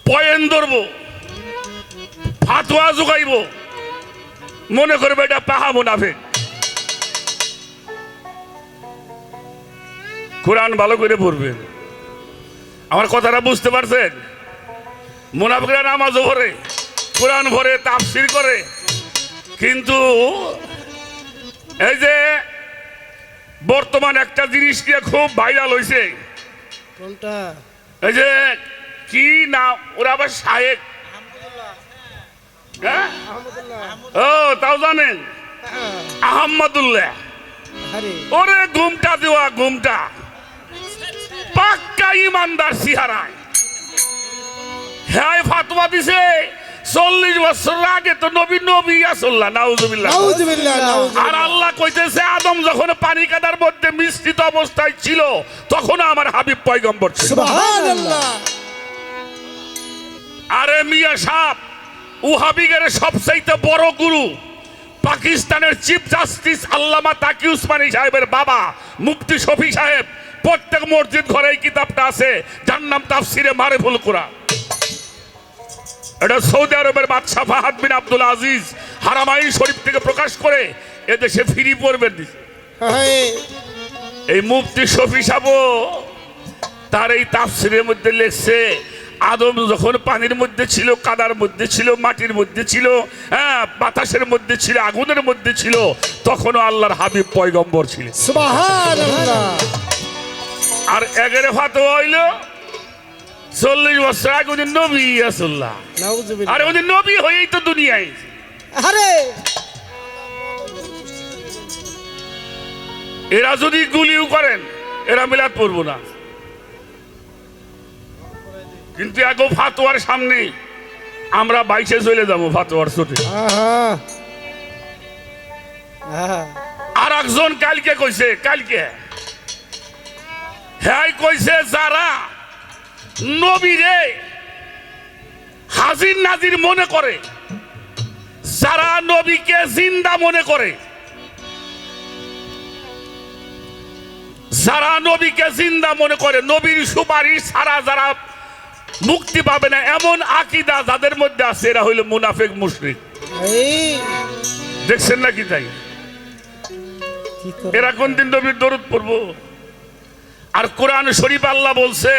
C: পয়েন ধরবো, ফাতোয়া জোগাইব, মনে করবে এটা পাহা মুনাফেক। কোরআন ভালো করে পড়বেন। আমার কথাটা বুঝতে পারছেন? মুনাফিকরা নামাজও পড়ে, কোরআন পড়ে, তাফসীর করে, কিন্তু এই যে বর্তমান একটা জিনিস নিয়ে খুব ভাইরাল হয়েছে,
B: কোনটা?
C: এই যে কি না, ওরা আবার শায়েক, হ্যাঁ? ও তাও জানেন, আহমদুল্লাহ।
B: আরে
C: ওরে ঘুমটা দেওয়া, ঘুমটা পাক্কা ইমানদার সিহারায়। হ্যাঁ, ফাতোয়া দিছে 40 বছর আগে তো নবী নবী আসল্লাহ, নাউজুবিল্লাহ।
B: নাউজুবিল্লাহ,
C: আর
B: নাউজুবিল্লাহ।
C: আল্লাহ কইতেছে, আদম যখন পানি কাদার মধ্যে মিশ্রিত অবস্থায় ছিল তখন আমার হাবিব পয়গম্বর ছিল।
B: সুবহানাল্লাহ।
C: আরে মিয়া সাহেব, ওহাবিগের সবচাইতে বড় গুরু পাকিস্তানের চিফ জাস্টিস আল্লামা তাকি উসমানী সাহেবের বাবা মুফতি শফি সাহেব প্রত্যেক মসজিদ ঘরে এই কিতাবটা আছে, যার নাম তাফসিরে মারিফুল কুরআন। এটা সৌদি আরবের বাদশাহ ফাহাদ বিন আব্দুল আজিজ হারামাইন শরীফ থেকে প্রকাশ করে এদেশে ফ্রি পড়বেন দিছে। এই মুফতি শফি সাহেব তার এই তাফসিরের মধ্যে লেখছে, আদম যখন পানির মধ্যে ছিল, কাদার মধ্যে ছিল, মাটির মধ্যে ছিল, হ্যাঁ বাতাসের মধ্যে ছিল, আগুনের মধ্যে ছিল, তখনও আল্লাহর হাবিব পয়গম্বর ছিলেন।
B: সুবহানাল্লাহ।
C: আর এগেরে ফাতোয়া হইল 40 বছর আগে ওদের নবী রাসূলুল্লাহ,
B: নাউযুবিল্লাহ।
C: আরে ওদের নবী হয়েই তো দুনিয়ায়।
B: আরে
C: এরা যদি গুলিও করেন এরা মিলাদ পড়বো না, কিন্তু এগো ফাতোয়ার সামনে আমরা 22-এ চলে যাবো ফাতোয়ার ছোটে।
B: আহা আহা
C: আর একজন কালকে কইছে, কালকে হ্যাঁ কইছে যারা নবীরে হাজির নাজির মনে করে, যারা নবীকে জিন্দা মনে করে, যারা নবীকে জিন্দা মনে করে, নবীর সুপারিশ ছাড়া যারা মুক্তি পাবে না, এমন আকীদা যাদের মধ্যে আছে এরা হইল মুনাফিক মুশরিক।
B: এই
C: দেখছেন নাকি তাই?
B: কি করে
C: এরা কোনদিন নবীর দরুদ পড়বো? আর কোরআন শরীফ আল্লাহ বলছে,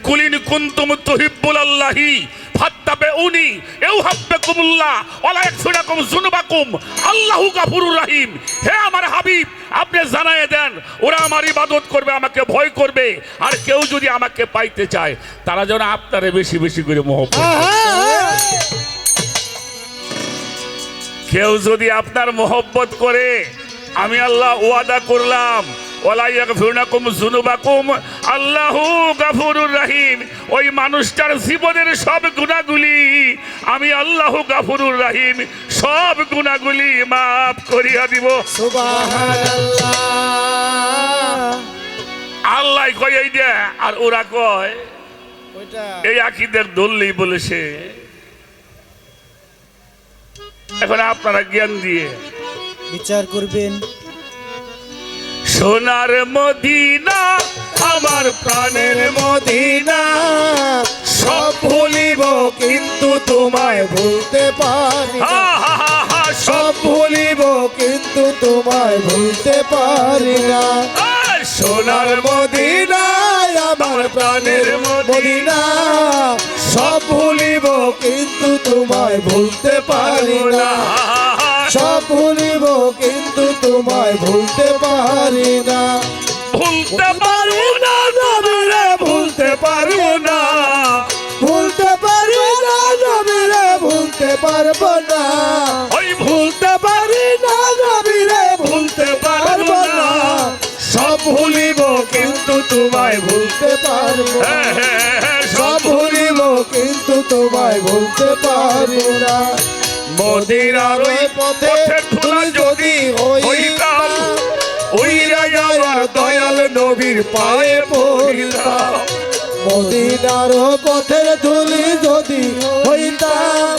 C: কুলিন কুনতুম তুহিব্বুনাল্লাহি ফাত্তাবিউনি ইউহিব্বুকুমুল্লাহ ওয়া লা ইয়াগফিরুকুম যুনুবাকুম আল্লাহু গফুরুর রহিম। হে আমার হাবিব, আপনি জানায়ে দেন ওরা আমার ইবাদত করবে, আমাকে ভয় করবে, আর কেউ যদি আমাকে পাইতে চায় তারা যেন আপনারে বেশি বেশি করে মহব্বত করে।
B: আহা
C: কেউ যদি আপনার মহব্বত করে, আমি আল্লাহ ওয়াদা করলাম ওয়ালা ইয়াগফিরুকুম যুনুবাকুম আল্লাহু গফুরুর রহিম, ওই মানুষটার জীবনের সব গুনাহগুলি আমি আল্লাহু গফুরুর রহিম সব গুনাহগুলি মাফ করিয়া দিব।
B: সুবহানাল্লাহ।
C: আল্লাহ কয় এই দে, আর ওরা কয়
B: ওইটা
C: এই আকীদার দললেই বলেছে। এখন আপনারা জ্ঞান দিয়ে
B: বিচার করবেন।
C: সোনার মদিনা আমার প্রাণের
B: মদিনা সব ভুলিব কিন্তু তোমায় ভুলতে পারি না।
C: হা হা হা হা
B: সব ভুলিব কিন্তু তোমায় ভুলতে পারি না। সোনার মদিনায় আমার প্রাণের মদিনা সব ভুলিব কিন্তু তোমায় ভুলতে পারি না। সব ভুলিব কিন্তু তোমায় ভুলতে পারি না।
C: ভুলতে পারি না নবীরে, ভুলতে পারি না,
B: ভুলতে পারি না নবীরে, ভুলতে পারবো না।
C: ওই
B: ভুলতে পারি না নবীরে, ভুলতে পারবো না। সব ভুলিব কিন্তু তোমায় ভুলতে পারবো না। সব ভুলিব কিন্তু তোমায় ভুলতে পারি না। মদিনার ওই পথে তুমি যদি হইতাম, উইরা যাওয়ার দয়াল নবীর পায়ে পড়িতাম। মদিনার পথের ধুলি যদি হইতাম,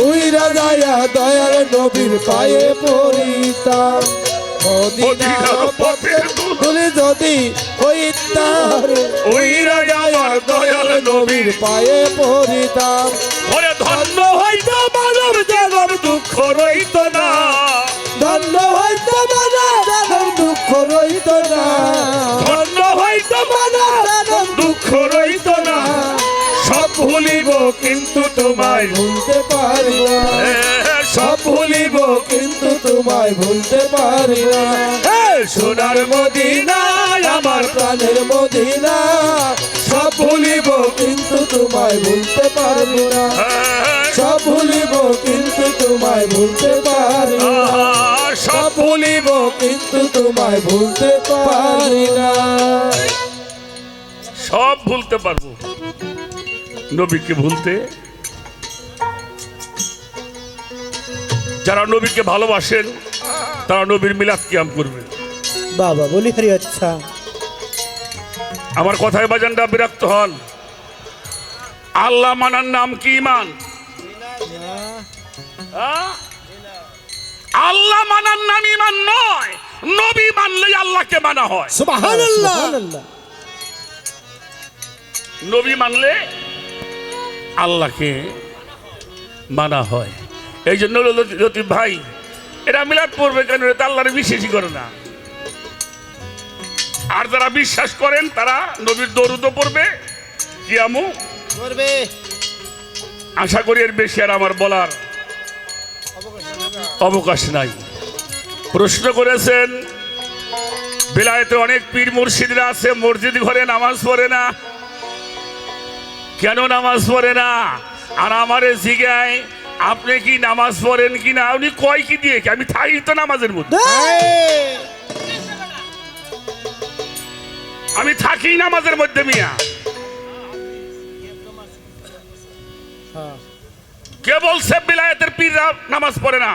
B: উইরা যায়া দয়াল নবীর পায়ে পড়িতাম। মদিনার পথের ধুলি যদি হইতাম, উইরা যায়া দয়াল নবীর পায়ে পড়িতাম।
C: ওরে ধন্য
B: হইত মানব জনম দুঃখ রইত না। ধন্য হইত মানব জনম দুঃখ রইত না। ধন্য হইত মানব জনম দুঃখ রইত না। সব ভুলিব কিন্তু তোমায় ভুলতে পারি না। সব ভুলিব কিন্তু তোমায় ভুলতে পারি না। সোনার মদিনা আমার প্রাণের মদিনা সব ভুলিব কিন্তু তোমায় ভুলতে পারি না। সব ভুলিব কিন্তু তোমায় ভুলতে পারি না। সব ভুলিব কিন্তু তোমায় ভুলতে পারি না।
C: সব ভুলতে পারবো, নবীকে ভুলতে? যারা নবীকে ভালোবাসেন তারা নবীর মিলাদ কিয়াম করবেন।
B: বাবা বলি হরি আচ্ছা।
C: আমার কথায় বাজানটা বিরক্ত হন। আল্লাহ মানার নাম কি ইমান? আল্লাহ মানার নাম ঈমান নয়, নবী মানলেই আল্লাহকে মানা হয়।
B: সুবহানাল্লাহ।
C: নবী মানলে আল্লাহকে মানা হয়। এই জন্য লতিফ ভাই, এরা মিলাদ পড়বে কেন? এটা আল্লাহর বিশ্বাসই করে না। আর যারা বিশ্বাস করেন তারা নবীর দরুদও পড়বে, কিয়ামু
B: করবে।
C: আশা করি এর বেশি আর আমার বলার অবকাশ নাই। প্রশ্ন করেছেন বিলায়েতে অনেক পীর মুর্শিদরা আছে, মসজিদ ঘরে নামাজ পড়ে না, কেন নামাজ পড়ে না? আর আমারে জিগায় আপনি কি নামাজ পড়েন কি না? উনি কয় কি দিয়ে কি? আমি থাকি তো নামাজের মধ্যে, আমি থাকি নামাজের মধ্যে। মিয়া কে বলছে বিলায়েতের পীররা নামাজ পড়ে না?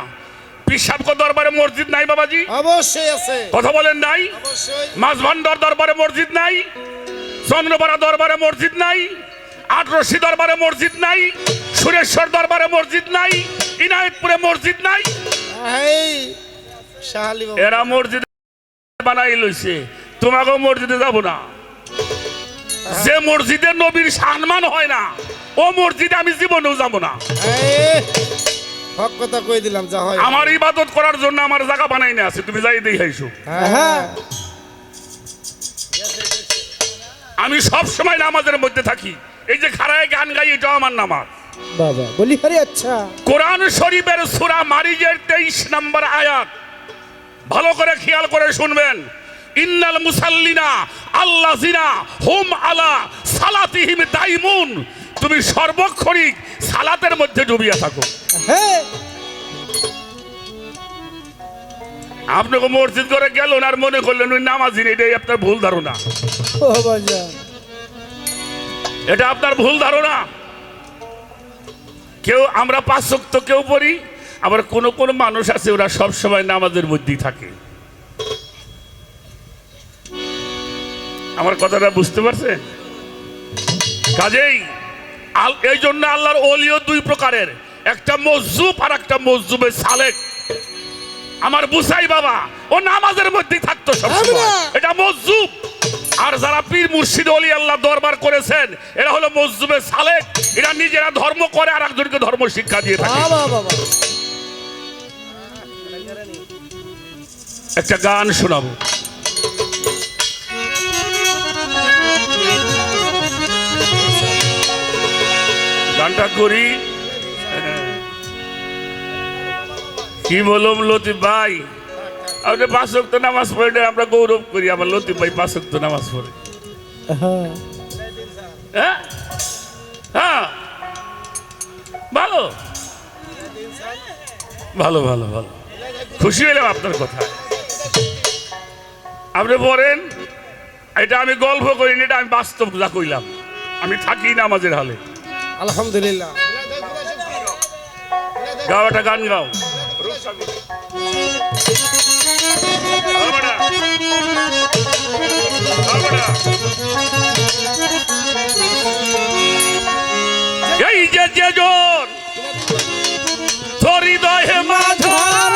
C: পীর সাহেব দরবারে মসজিদ নাই বাবাজি?
B: অবশ্যই আছে।
C: কথা বলেন নাই?
B: অবশ্যই।
C: মাঝভান্ডার দরবারে মসজিদ নাই, চন্দ্রপাড়া দরবারে মসজিদ নাই, আটরশি দরবারে মসজিদ নাই, সুরেশ্বর দরবারে মসজিদ নাই, ইনায়েতপুরে মসজিদ নাই।
B: এই শাহালি বাবা।
C: এরা মসজিদ বানাই লইছে, তোমাকেও মসজিদে যাব না। যে মসজিদে নবীর সম্মান হয় না, ও মসজিদে আমি জীবনেও যাব না।
B: এই হক কথা কই দিলাম, যা হয়।
C: আমার ইবাদত করার জন্য আমার জায়গা বানাই না আছে, তুমি যাই দেখাইছো।
B: হ্যাঁ।
C: আমি সব সময় নামাজের মধ্যে থাকি। এই যে খাড়ায় গান গাই, এটাও আমার নামাজ।
B: বাবা বলি আরে আচ্ছা।
C: কোরআন শরীফের সূরা মারিজের 23 নম্বর আয়াত ভালো করে খেয়াল করে শুনবেন। ইন্নাল মুসাল্লিনা আল্লাযিনা হুম আলা সালাতিহিম দাইমুন। তুমি সর্বক্ষণিক সালাতের মধ্যে ডুবিয়া থাকো।
B: হ্যাঁ।
C: আপনাকে মসজিদ করে গেলেন আর মনে করলেন ওই নামাজি, এটাই আপনার ভুল ধারণা।
B: ও বাজান,
C: এটা আপনার ভুল ধারণা। কেউ আমরা 5 ওয়াক্ত কেউ পড়ি, আবার কোন কোন মানুষ আছে ওরা সব সময় নামাজের মধ্যেই থাকে। আমার কথাটা বুঝতে পারছেন? কাজেই এই জন্য আল্লাহর ওলিও 2 প্রকারের, একটা মজজুব আর একটা মজজুবে সালেক। আমার বুসাই বাবা ও নামাজের মধ্যেই থাকতো সবসময়, এটা মজজুব। আর যারা পীর মুর্শিদ ওলি আল্লাহ দরবার করেছেন এরা হলো মজজুবে সালেক। এরা নিজেরা ধর্ম করে আর একজনকে ধর্ম শিক্ষা দিয়ে থাকে।
B: বাবা বাবা।
C: একটা গান শোনাবো। গানটা করি কি বলুম লতিফ ভাই, আপনি 5 ওয়াক্ত নামাজ পড়ে আমরা গৌরব করি। আমার লতিফ ভাই 5 ওয়াক্ত নামাজ পড়ে। হ্যাঁ হ্যাঁ, ভালো ভালো ভালো ভালো, খুশি হইলাম আপনার কথা। আপনি বলেন এটা আমি গল্প করিনি, এটা আমি বাস্তব যা কইলাম। আমি থাকি নামাজের হালে।
B: আলহামদুলিল্লাহ।
C: গাও একটা গান গাও। এই যে যেজন তোর হৃদয়ে মাঝার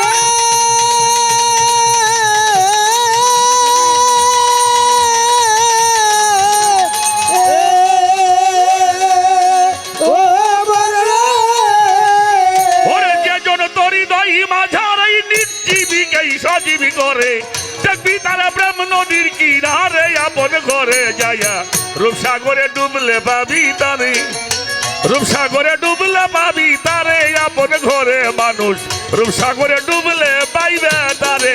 C: সজীবী করে দেখবি তারা ব্রহ্ম নদীর কিনারে আপন ঘরে যাইয়া রূপসাগরে ডুবলে পাবি তারে, রূপসাগরে ডুবলে পাবি তারে আপন ঘরে মানুষ রূপসাগরে ডুবলে পাইবে তারে।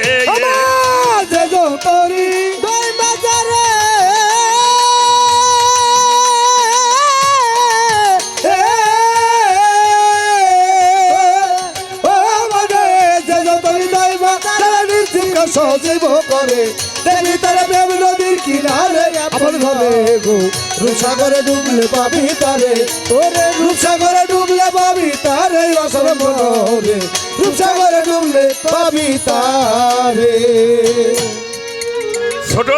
B: সজীব করে দেবী তারা প্রেম নদীর কিনারে আপন ঘরে গো রূপসাগরে ডুবলে পাবি তারে, ওরে রূপসাগরে ডুবলে পাবি তারে, অসর মনোরে রূপসাগরে ডুবলে পাবি তারে।
C: ছোট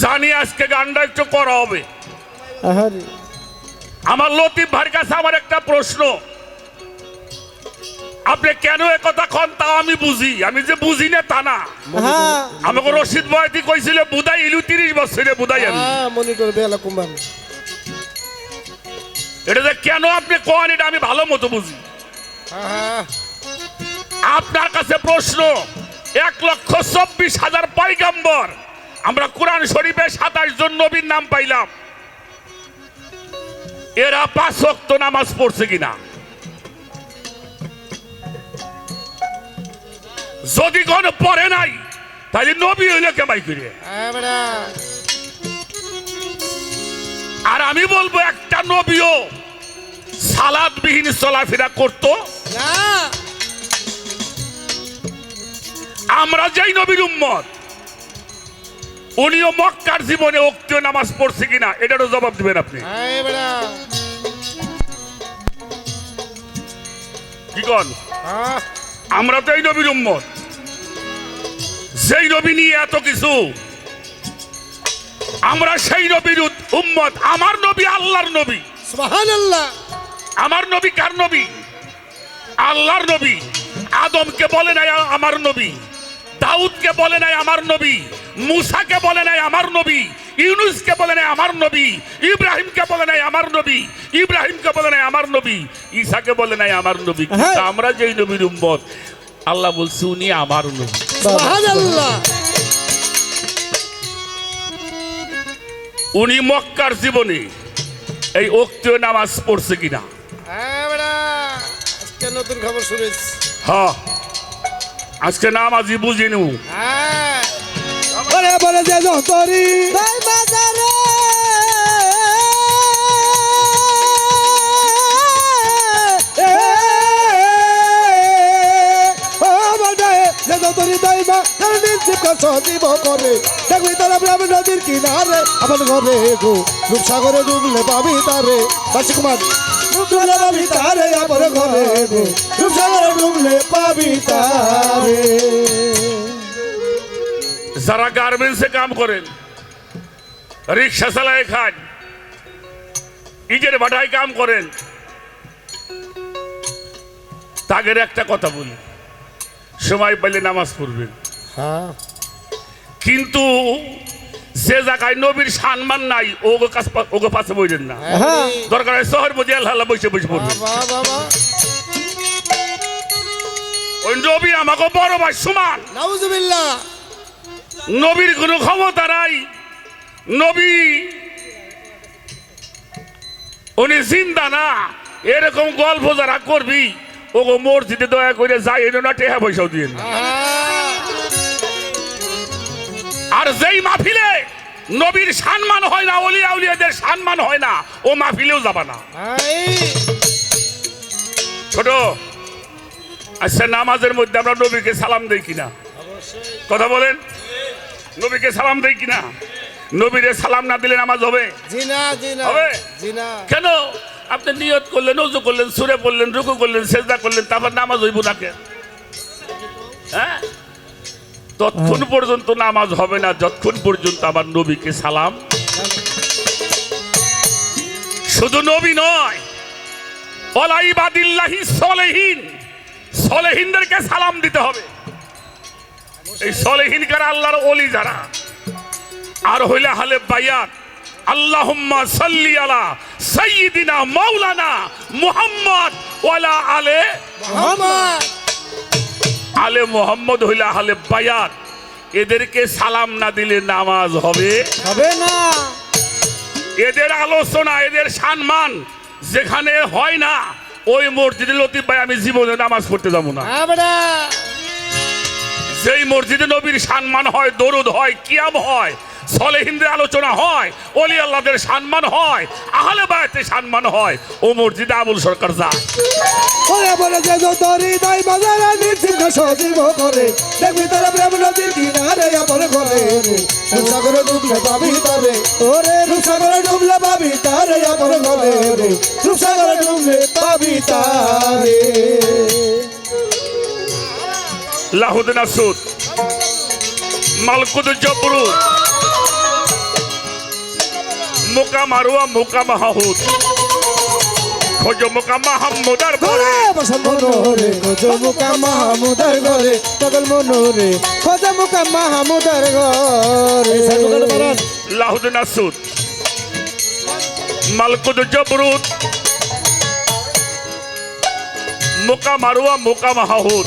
C: জানি আজকে গানটা একটু করা হবে। আমার লতিফ ভাইয়ের কাছে আমার একটা প্রশ্ন, আপনি কেন কথা কন তাও আমি বুঝি, আমি যে বুঝি না তা না।
B: হ্যাঁ
C: আমাকে রশিদ বয়াতি কইছিল বুধাই ইলু 30 বছরে বুধাই আমি।
B: মনিটর বেলা কুম্বান
C: এটা যে কেন আপনি কোন এটা আমি ভালো মতো বুঝি। আপনার কাছে প্রশ্ন, 1,24,000 পয়গম্বর, আমরা কোরআন শরীফে 27 জন নবীর নাম পাইলাম, এরা 5 ওয়াক্ত নামাজ পড়ছে কিনা? যদি কোন পড়ে নাই তাহলে নবী হইলে কেমাই করে? আর আমি বলবো একটা নবীও সালাতবিহীন চলাফেরা করতো
B: না।
C: আমরা যেই নবীর উম্মত, উনিও মক্কার জীবনে ওয়াক্তীয় নামাজ পড়ছে কিনা এটারও জবাব দিবেন আপনি। কি কন? আমরা তো এই নবীর উম্মত, যেই নবী নিয়ে এত কিছু, আমরা সেই নবীর উম্মত। আমার নবী আল্লাহর নবী।
B: সুবহানাল্লাহ।
C: আমার নবী কার নবী? আল্লাহর নবী। আদমকে বলে নাই আমার নবী, দাউদকে বলে নাই আমার নবী, মুসাকে বলে নাই আমার নবী, ইউনুসকে বলে নাই আমার নবী, ইব্রাহিমকে বলে নাই আমার নবী, ইব্রাহিমকে বলে নাই আমার নবী, ঈসাকে বলে নাই আমার নবী। কিন্তু আমরা যেই নবীর উম্মত, আল্লাহ বলছে উনি আমার নবী।
B: সুবহানাল্লাহ।
C: উনি মক্কার জীবনে এই ওয়াক্তীয় নামাজ পড়ছে কিনা?
B: আজকে নতুন খবর শুনেছি।
C: হ্যাঁ, আজকে নামাজি বুঝিনু।
B: বলে বলে যে যতরি ভাই বাজারে যতরি দাইমা সজীব করে দেখবি তারা ব্রাহ্মণ নদীর কিনারে আমার ঘরে গো রূপসাগরে ডুবলে পাবি তারে। বাসি কুমার ডুবলে পাবি তারে আমার ঘরে গো রূপসাগরে ডুবলে পাবি তারে।
C: যারা গার্মেন্টসে কাম করেন, রিক্সা চালায় খান, ইটের ভাটায় কাম করেন, তাদের একটা কথা বলি, সময় পাইলে নামাজ পড়বেন। কিন্তু যে জায়গায় নবীর সম্মান নাই ওগো পাশে বইলেন না। দরকার হয় শহর মধ্যে আল্লাহ বসে বসে পড়বেন। ওই নবী আমাকে বড় ভাই সমান।
B: নাউজুবিল্লাহ।
C: নবীর কোনো ক্ষমতা নাই। নবী উনি জিন্দা না। এরকম গল্প যারা করবি ওগো মসজিদে দয়া করে যাই এনো না, টেহা পয়সাও দিয়ে না। আর যেই মাহফিলে নবীর সম্মান হয় না, ওলিয়া উলিয়াদের সম্মান হয় না, ও মাহফিলেও যাবা না। ছোট, আচ্ছা নামাজের মধ্যে আমরা নবীকে সালাম দেই কিনা? কথা বলেন, নবীকে সালাম দেই কিনা? নবীরে সালাম না দিলে নামাজ হবে? হবে কেন? আপনি নিয়ত করলেন, ওযু করলেন, সূরা পড়লেন, রুকু করলেন, সিজদা করলেন, তারপর নামাজ হইব না কেন? হ্যাঁ, ততক্ষণ পর্যন্ত নামাজ হবে না যতক্ষণ পর্যন্ত আমার নবীকে সালাম। শুধু নবী নয়, ওয়ালা ইবাদিল্লাহি সলিহিন, সলিহিনদেরকে সালাম দিতে হবে। এই সলিহিন কারা? আল্লাহর ওলি যারা। আর হইলে হালে বায়াত, আল্লাহুম্মা সাল্লি আলা সাইয়্যিদিনা মাওলানা মুহাম্মদ ওয়ালা আলে মুহাম্মদ। আলে মুহাম্মদ হইলে আহলে বায়াত। এদেরকে সালাম না দিলে নামাজ হবে
B: না।
C: এদের আলোচনা, এদের সম্মান যেখানে হয় না, ওই মসজিদে লতিফ ভাই আমি জীবনে নামাজ পড়তে যাবো না। যেই মসজিদে নবীর সম্মান হয়, দরুদ হয়, কিয়াম হয়, সলেহিনদের আলোচনা হয়, ওলি আল্লাহদের সম্মান হয়, আহলে বায়াতের সম্মান হয়, ও মসজিদে আবুল সরকার যায়।
B: বলে বলে যে যতরি দাই বাজারে নির্চিন্ত সজীব করে দেখবি তারা ব্রাহ্মণ নদীর কিনারে আমার ঘরে রূপসাগরে ডুবলে পাবি তারে। ওরে রূপসাগরে ডুবলে পাবি তারে আমার ঘরে রূপসাগরে ডুবলে পাবি তারে।
C: লাহুদ্দিন আসুদ, মালকুদ জবরু, মোকা মারুয়া, মোকা মাহুদ, খোঁজো মোকা মাহমুদার
B: ঘরে বসন মনোরে খোঁজো মুকা মাহমুদার ঘরে পাগল মনোরে খোঁজো মুকা মাহমুদার ঘরে
C: লাহুদ নাসুদ মালকুদ জবরুদ মোকা মারুয়া মোকা মাহুদ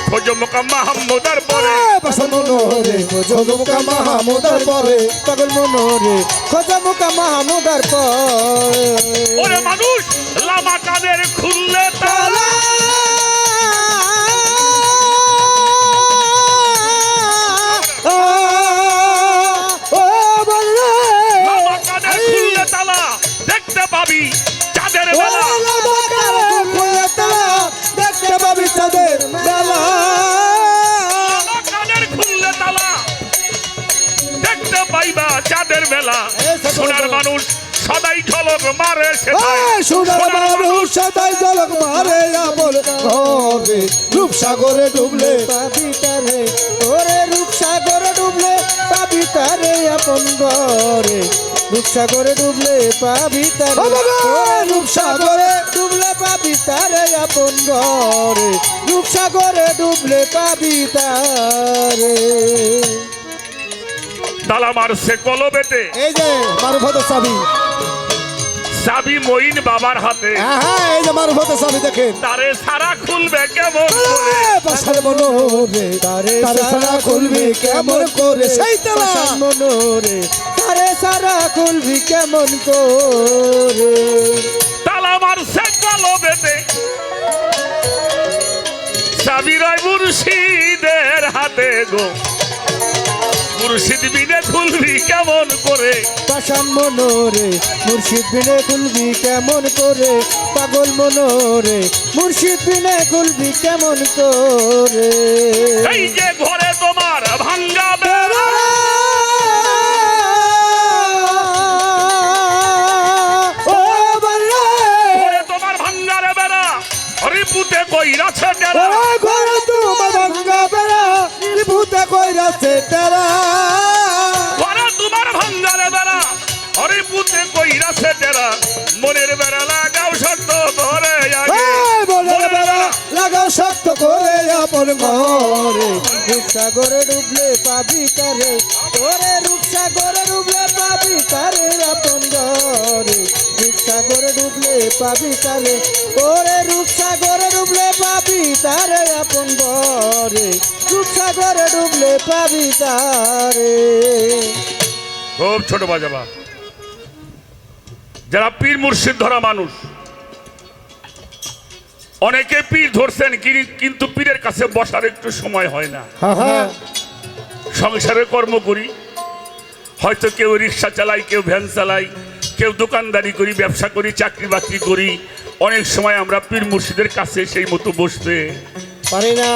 C: খোঁজো মোকা মাহমুদার পরে
B: বসন মনোরে খোঁজো মুকা মাহমুদার পরে পাগল মনোরে খোঁজো মুকা মাহমুদার পরে
C: ওরে মানুষ লামা কাদের খুললে তালা লামা কাদের খুললে তালা দেখতে পাবি চাঁদের বেলা
B: দেখতে পাবি তাদের বেলা
C: লামা কাদের খুললে তালা দেখতে পাইবা চাঁদের বেলা সোনার মানুষ সদাই ঝলক মারে সেটাই
B: সোনার মানুষ সদাই ঝলক মারে আপন ঘরে রূপসাগরে ডুবলে পাবি তারে ওরে রূপসাগরে ডুবলে পাবি তারে আপন ঘরে রূপসাগরে ডুবলে পাবি তারে রূপসাগরে ডুবলে পাবি তারে আপন ঘরে রূপসাগরে ডুবলে পাবি তারে
C: তালা মারছে কলবেতে
B: এই যে মারুফত চাবি
C: চাবি মঈন বাবার হাতে
B: হ্যাঁ এই যে মারুফত চাবি দেখেন
C: তারে সারা খুলবে কেমন করে
B: পাশার মনোরে তারে সারা খুলবি কেমন করে সেই তালা মনোরে তারে সারা খুলবি কেমন করে
C: তালা মারছে কলবেতে চাবি রয় মুর্শিদের হাতে গো মুর্শিদ বিনে খুলবি কেমন করে
B: পাশান মনোরে মুর্শিদ বিনে খুলবি কেমন করে পাগল মনোরে মুর্শিদ বিনে খুলবি কেমন করে
C: এই যে ঘরে তোমার ভাঙ্গা বেড়া ঘরে তোমার ভাঙ্গারে বেড়া রিপুতে কইরাছে ডেরা
B: ঘরে তোমার ভাঙ্গা বেড়া ভূতে কইরাছে তেরা
C: ঘরে তোমার ভাঙ্গারে বেড়া রিপুতে কইরাছে ডেরা মনের বেড়া লাগাও শক্ত ধরে আগে
B: মনের বেড়া লাগাও শক্ত করে আপন ঘরে রূপসাগরে ডুবলে পাবি তারে ওরে রূপসাগরে ডুবলে পাবি তারে আপন ঘরে রূপসাগরে ডুবলে পাবি তারে ওরে রূপসাগরে ডুবলে পাবি তারে আপন ঘরে রূপসাগরে ডুবলে পাবি তারে
C: খুব ছোট বাজাবা যারা পীর মুর্শিদ ধরা মানুষ অনেকে পীর ধরছেন কিন্তু পীরের কাছে বসার একটু সময় হয় না সংসারে কর্ম করি হয়তো কেউ রিক্সা চালাই কেউ ভ্যান চালাই কেউ দোকানদারি করি ব্যবসা করি চাকরি বাকরি করি অনেক সময় আমরা পীর মুর্শিদের কাছে সেই মতো বসতে
B: পারি না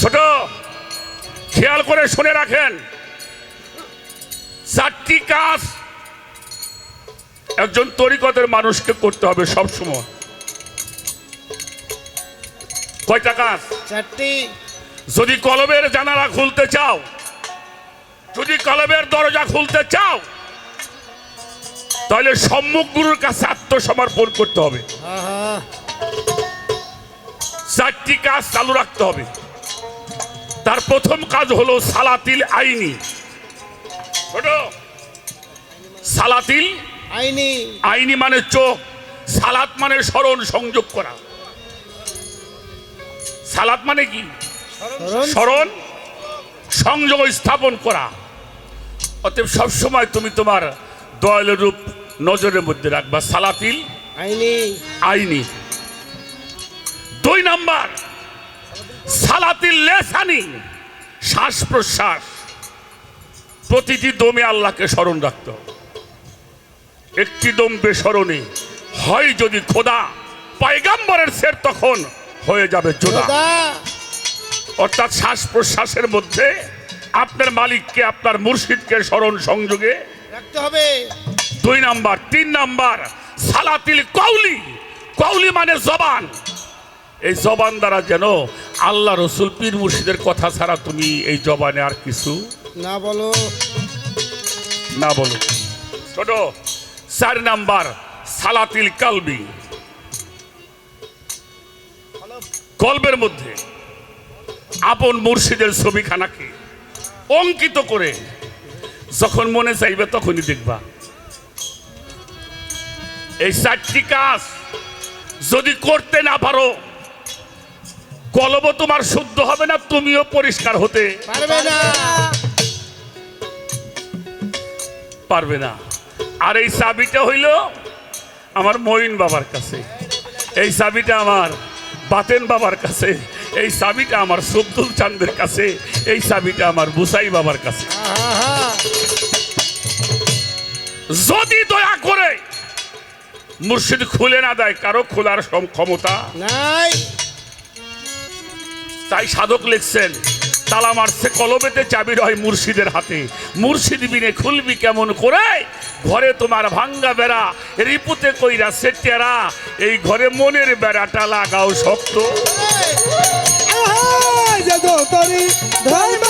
C: ছোট খেয়াল করে শুনে রাখেন চারটি কাজ একজন তরিকতের মানুষকে করতে হবে সব সময় কয়টা কাজ
B: চারটি
C: যদি কলবের জানালা খুলতে চাও যদি কলবের দরজা খুলতে চাও তাহলে সম্মুখ গুরুর কাছে আত্মসমর্পণ করতে হবে চারটি কাজ চালু রাখতে হবে তার প্রথম কাজ হলো সালাতিল আইনি ছোট সালাতিল
B: আইনি
C: আইনি মানে চোখ সালাত মানে স্মরণ সংযোগ করা সালাত মানে কি স্মরণ সংযোগ স্থাপন করা অতএব সবসময় তুমি তোমার দয়ালুর রূপ নজরের মধ্যে রাখবা সালাতিল
B: আইনি
C: আইনি দুই নাম্বার সালাতিল লেসানি শ্বাস প্রশ্বাস প্রতিটি দমে আল্লাহকে স্মরণ রাখতে হবে একটি দম বেস্মরণে হয় যদি খোদা পয়গাম্বরের সের তখন হয়ে যাবে জোদা অর্থাৎ শ্বাস প্রশ্বাসের মধ্যে আপনার মালিককে আপনার মুর্শিদকে স্মরণ সংযোগে
B: রাখতে হবে
C: দুই নাম্বার তিন নাম্বার সালাতিল কওলি কওলি মানে জবান এই জবান দ্বারা যেন আল্লাহ রসুল পীর মুর্শিদের কথা ছাড়া তুমি এই জবানে আর কিছু
B: না বলো
C: না বলো ছোট চার নাম্বার সালাতিল কালবি, কলবের মধ্যে আপন মুর্শিদের ছবিখানাকে অঙ্কিত করে যখন মনে চাইবে তখনই দেখবা। এই 4টি কাজ যদি করতে না পারো, কলব তোমার শুদ্ধ হবে না, তুমিও পরিষ্কার হতে পারবে না। আর এই চাবিটা হইল আমার মঈন বাবার কাছে, এই চাবিটা আমার বাতেন বাবার কাছে, এই চাবিটা আমার সবদুল চাঁদের কাছে, এই চাবিটা আমার বুসাই বাবার কাছে। যদি দয়া করে মুর্শিদ খুলে না দেয়, কারো খোলার ক্ষমতা
B: নাই।
C: তাই সাধক লিখছেন, তালা মারছে কলবেতে, চাবি রয় মুর্শিদের হাতে। মুর্শিদ বিনে খুলবি কেমন করে, ঘরে তোমার ভাঙ্গা বেড়া, রিপুতে কইরা সেটেরা, এই ঘরে মনের বেড়াটা লাগাও শক্ত।
B: তোরি ধর্ম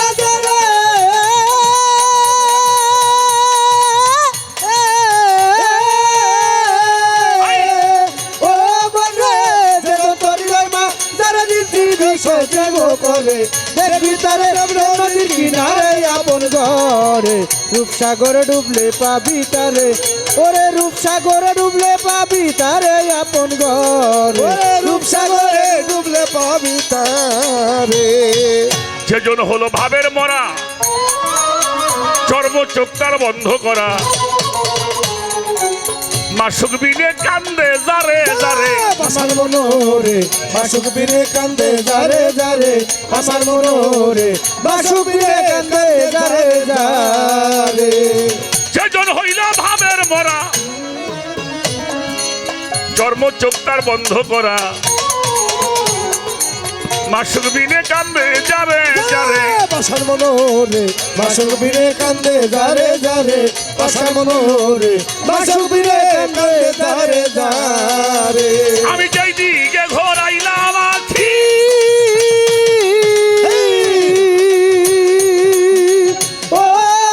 B: করে দেখবি তারে নদীর কিনারে আপন ঘরে, রূপসাগরে ডুবলে পাবি তারে, ওরে রূপসাগরে ডুবলে পাবি তারে আপন ঘরে, রূপসাগরে ডুবলে পাবি তারে।
C: সেজন হলো ভাবের মরা, চর্ম চোখ তার বন্ধ করা, মাসুক বিনে কান্দে যারে যারে,
B: আমার মনোরে মাসুক বিনে কান্দে যারে যারে, আমার মনোরে মাসুক বিনে কান্দে যারে যারে।
C: সেজন হইল ভাবের মরা, চর্ম চোখ তার বন্ধ করা, মাসুক বিনে কান্দে যারে যারে,
B: বাসার মনোরে মাসুক বিনে কান্দে যারে যারে, বাসার মনোরে মাসুক বিনে কান্দে যারে যারে।
C: আমি যেই দিকে ঘোরাইলাম আখি,
B: ও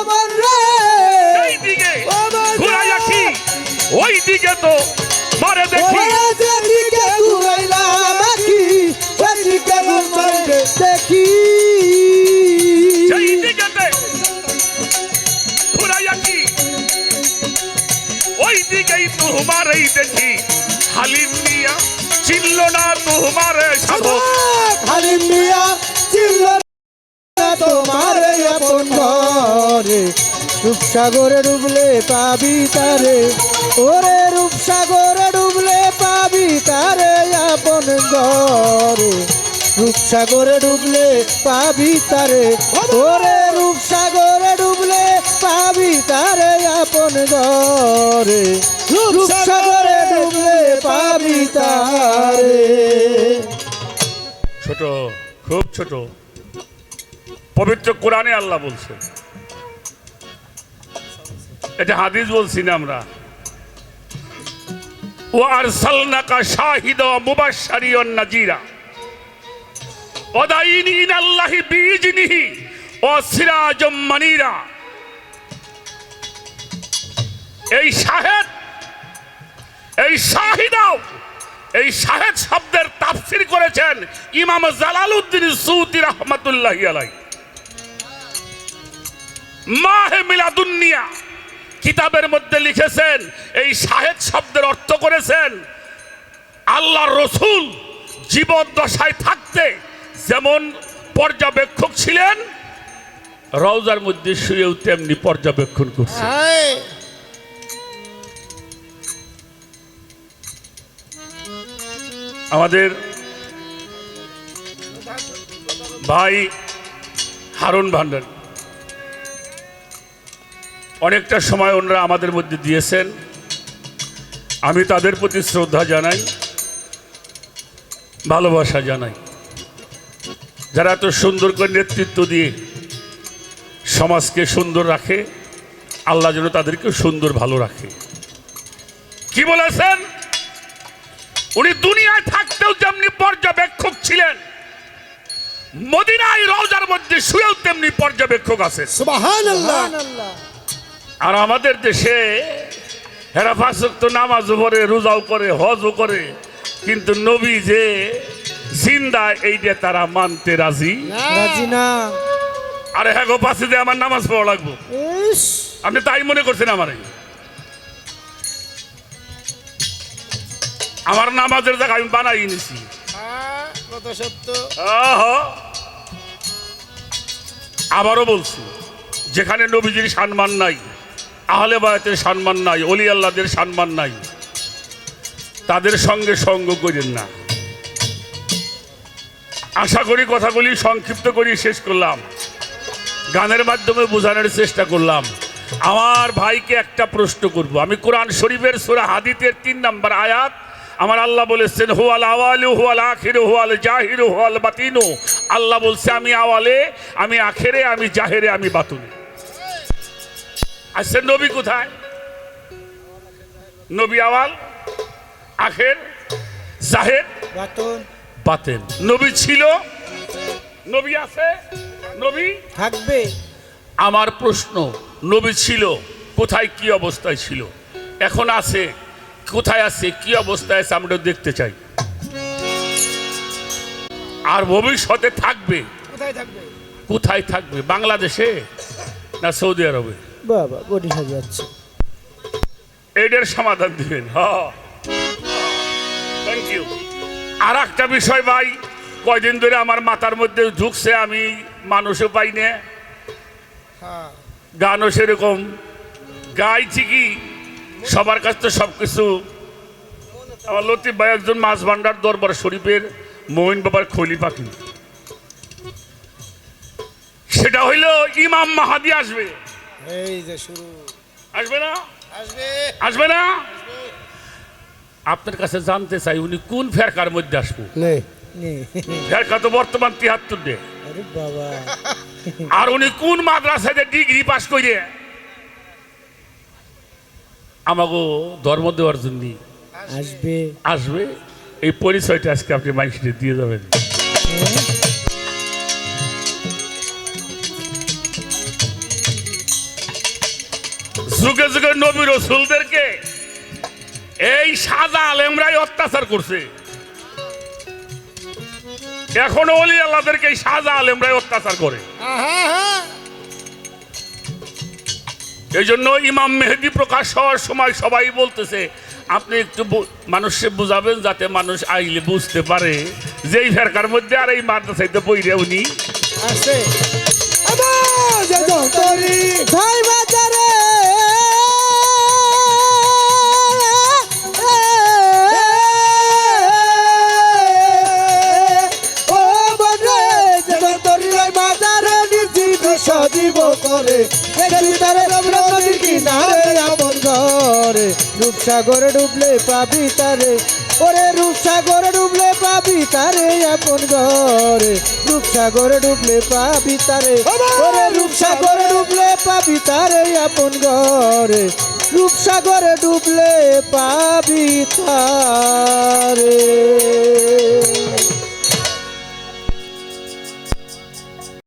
B: মন রে,
C: এই দিকে ঘুরাই আখি, ওই দিকে তো মারে দেখি,
B: যেদিকে ঘুরাইলাম আখি ওইদিকে মনে দেখি,
C: সেই দিকেতে ঘুরাই আখি, ওই দিকেই তোমারই দেখি। হালিম মিয়া চিনল না তোমার সাধক,
B: হালিম মিয়া চিনল না তোমার আপন ঘরে, রূপসাগরে ডুবলে পাবি তারে, ওরে রূপসাগরে ডুবলে পাবি তারে আপন ঘরে, রূপসাগরে ডুবলে পাবি তারে, ওরে রূপসাগরে ডুবলে পাবি তারে আপন ঘরে, রূপসাগরে ডুবলে পাবি তারে।
C: ছোট, খুব ছোট, পবিত্র কোরআনে আল্লাহ বলছে, এটা হাদিস বলছি না আমরা। ওয়া আরসালনাকা শাহিদা ওয়া মুবাশশিরান ওয়া নাযীরা ওয়া দাঈন ইলাল্লাহি বিইজনিহি ওয়া সিরাজাম মানীরা। এই শাহেদ, এই শাহিদাও, এই শাহেদ শব্দের তাফসীর করেছেন ইমাম জালালউদ্দিন সুয়ুতী রাহমাতুল্লাহি আলাইহি। মাহে মিলাদুন্নিয়া কিতাবের মধ্যে লিখেছেন, এই শাহেদ শব্দের অর্থ করেছেন আল্লাহর রসুল জীবদ্দশায় থাকতে যেমন পর্যবেক্ষক ছিলেন, রওজার মধ্যে শুয়েও তেমনি পর্যবেক্ষণ করছেন। আমাদের ভাই হারুন ভান্ডারী অনেকটা সময় ওনারা আমাদের মধ্যে দিয়েছেন, আমি তাদের প্রতি শ্রদ্ধা জানাই, ভালোবাসা জানাই। যারা এত সুন্দর করে নেতৃত্ব দিয়ে সমাজকে সুন্দর রাখে, আল্লাহ যেন তাদেরকে সুন্দর ভালো রাখে। কি বলেছেন? উনি দুনিয়ায় থাকতেও যেমনি পর্যবেক্ষক ছিলেন, মদিনায় রওজার মধ্যে শুয়েও তেমনি পর্যবেক্ষক আছে।
B: সুবহানাল্লাহ।
C: আর আমাদের দেশে হেরা 5 ওয়াক্ত নামাজও পড়ে, রোজাও করে, হজও করে, কিন্তু নবী যে জিন্দা এইটা তারা মানতে রাজি।
B: রাজি না।
C: আরে হ্যাঁ গো, পাশে যে আমার নামাজ পড়া লাগবো,
B: ইস,
C: আপনি তাই মনে করছেন আমারে? আমার নামাজের জায়গা আমি বানাই নিছি।
B: কত সত্য।
C: আবারও বলছি, যেখানে নবীজির সম্মান নাই, আহলে বায়াতের সম্মান নাই, অলি আল্লাহদের সম্মান নাই, তাদের সঙ্গে সঙ্গ করেন না। আশা করি কথাগুলি সংক্ষিপ্ত করে শেষ করলাম, গানের মাধ্যমে বোঝানোর চেষ্টা করলাম। আমার ভাইকে একটা প্রশ্ন করব। আমি কোরআন শরীফের সূরা হাদীদের 3 নম্বর আয়াত, আমার আল্লাহ বলেছেন হুয়াল আওয়ালু হুয়াল আখিরু হুয়াল জাহিরু হুয়াল বাতিনু। আল্লাহ বলছে আমি আওয়ালে, আমি আখেরে, আমি জাহেরে, আমি বাতুনে। আচ্ছা নবী কোথায়? নবী আওয়াল, আখের, জাহের,
B: বাতন
C: বাতেন। নবী ছিল, নবী আছে, নবী
B: থাকবে।
C: আমার প্রশ্ন, নবী ছিল কোথায়, কি অবস্থায় ছিল, এখন আছে কোথায়, আছে কি অবস্থায় আছে, আমরা দেখতে চাই। আর ভবিষ্যতে থাকবে
B: কোথায় থাকবে?
C: কোথায় থাকবে, বাংলাদেশে না সৌদি আরবে?
B: বাবা বডি সাজাচ্ছে।
C: এটার সমাধান দিবেন। হ্যাঁ, থ্যাংক ইউ। আর একটা বিষয় ভাই, কয়দিন ধরে আমার মাথার মধ্যে ঢুকছে, আমি মানুষও পাই না, গানও সেরকম গাই ঠিকই, সবার কাছ তো সব কিছু। আমার লতিফ ভাই একজন মাছ ভান্ডার দরবার শরীফের মঈন বাবার খলিফা, কিন্তু সেটা হইল ইমাম মাহাদি আসবে।
B: এই যে শুরু।
C: আসবে না?
B: আসবে।
C: আসবে না? আপনার কাছে জানতে চাই উনি কোন ফেরকার মধ্যে আসবো।
B: নে নে।
C: ফেরকা তো বর্তমান 73 ডে।
B: আরে বাবা।
C: আর উনি কোন মাদ্রাসাতে ডিগ্রি পাস করে আমাকে ধর্ম দেওয়ার জন্য
B: আসবে।
C: আসবে, এই পরিচয়টা আজকে আপনি মানুষকে দিয়ে যাবেন। যুগে যুগে নবী রাসূলদেরকে এই সাজা আলেমরাই অত্যাচার করছে, এখনো ওলি আল্লাহদেরকে এই সাজা আলেমরাই অত্যাচার করে। এই জন্য ইমাম মেহেদী প্রকাশ হওয়ার সময় সবাই বলতেছে আপনি একটু মানুষকে বুঝাবেন, যাতে মানুষ আইলে বুঝতে পারে যে এই ফেরকার মধ্যে আর এই মাদ্রাসাইতে বইরে উনি
B: আছে। আবার যে যন্তরি ভাই বাজারে ও বন্ধে যে যন্তরি বাজারে নির্জীব সজীব করে তারে নদীর কিনারে আপন ঘরে রূপসাগরে ডুবলে পাবি তারে, ওরে রূপসাগরে ডুবলে পাবি তারে আপন ঘরে, রূপসাগরে ডুবলে পাবি তারে, ওরে রূপসাগরে ডুবলে পাবি তারে আপন ঘরে, রূপসাগরে ডুবলে পাবি তারে।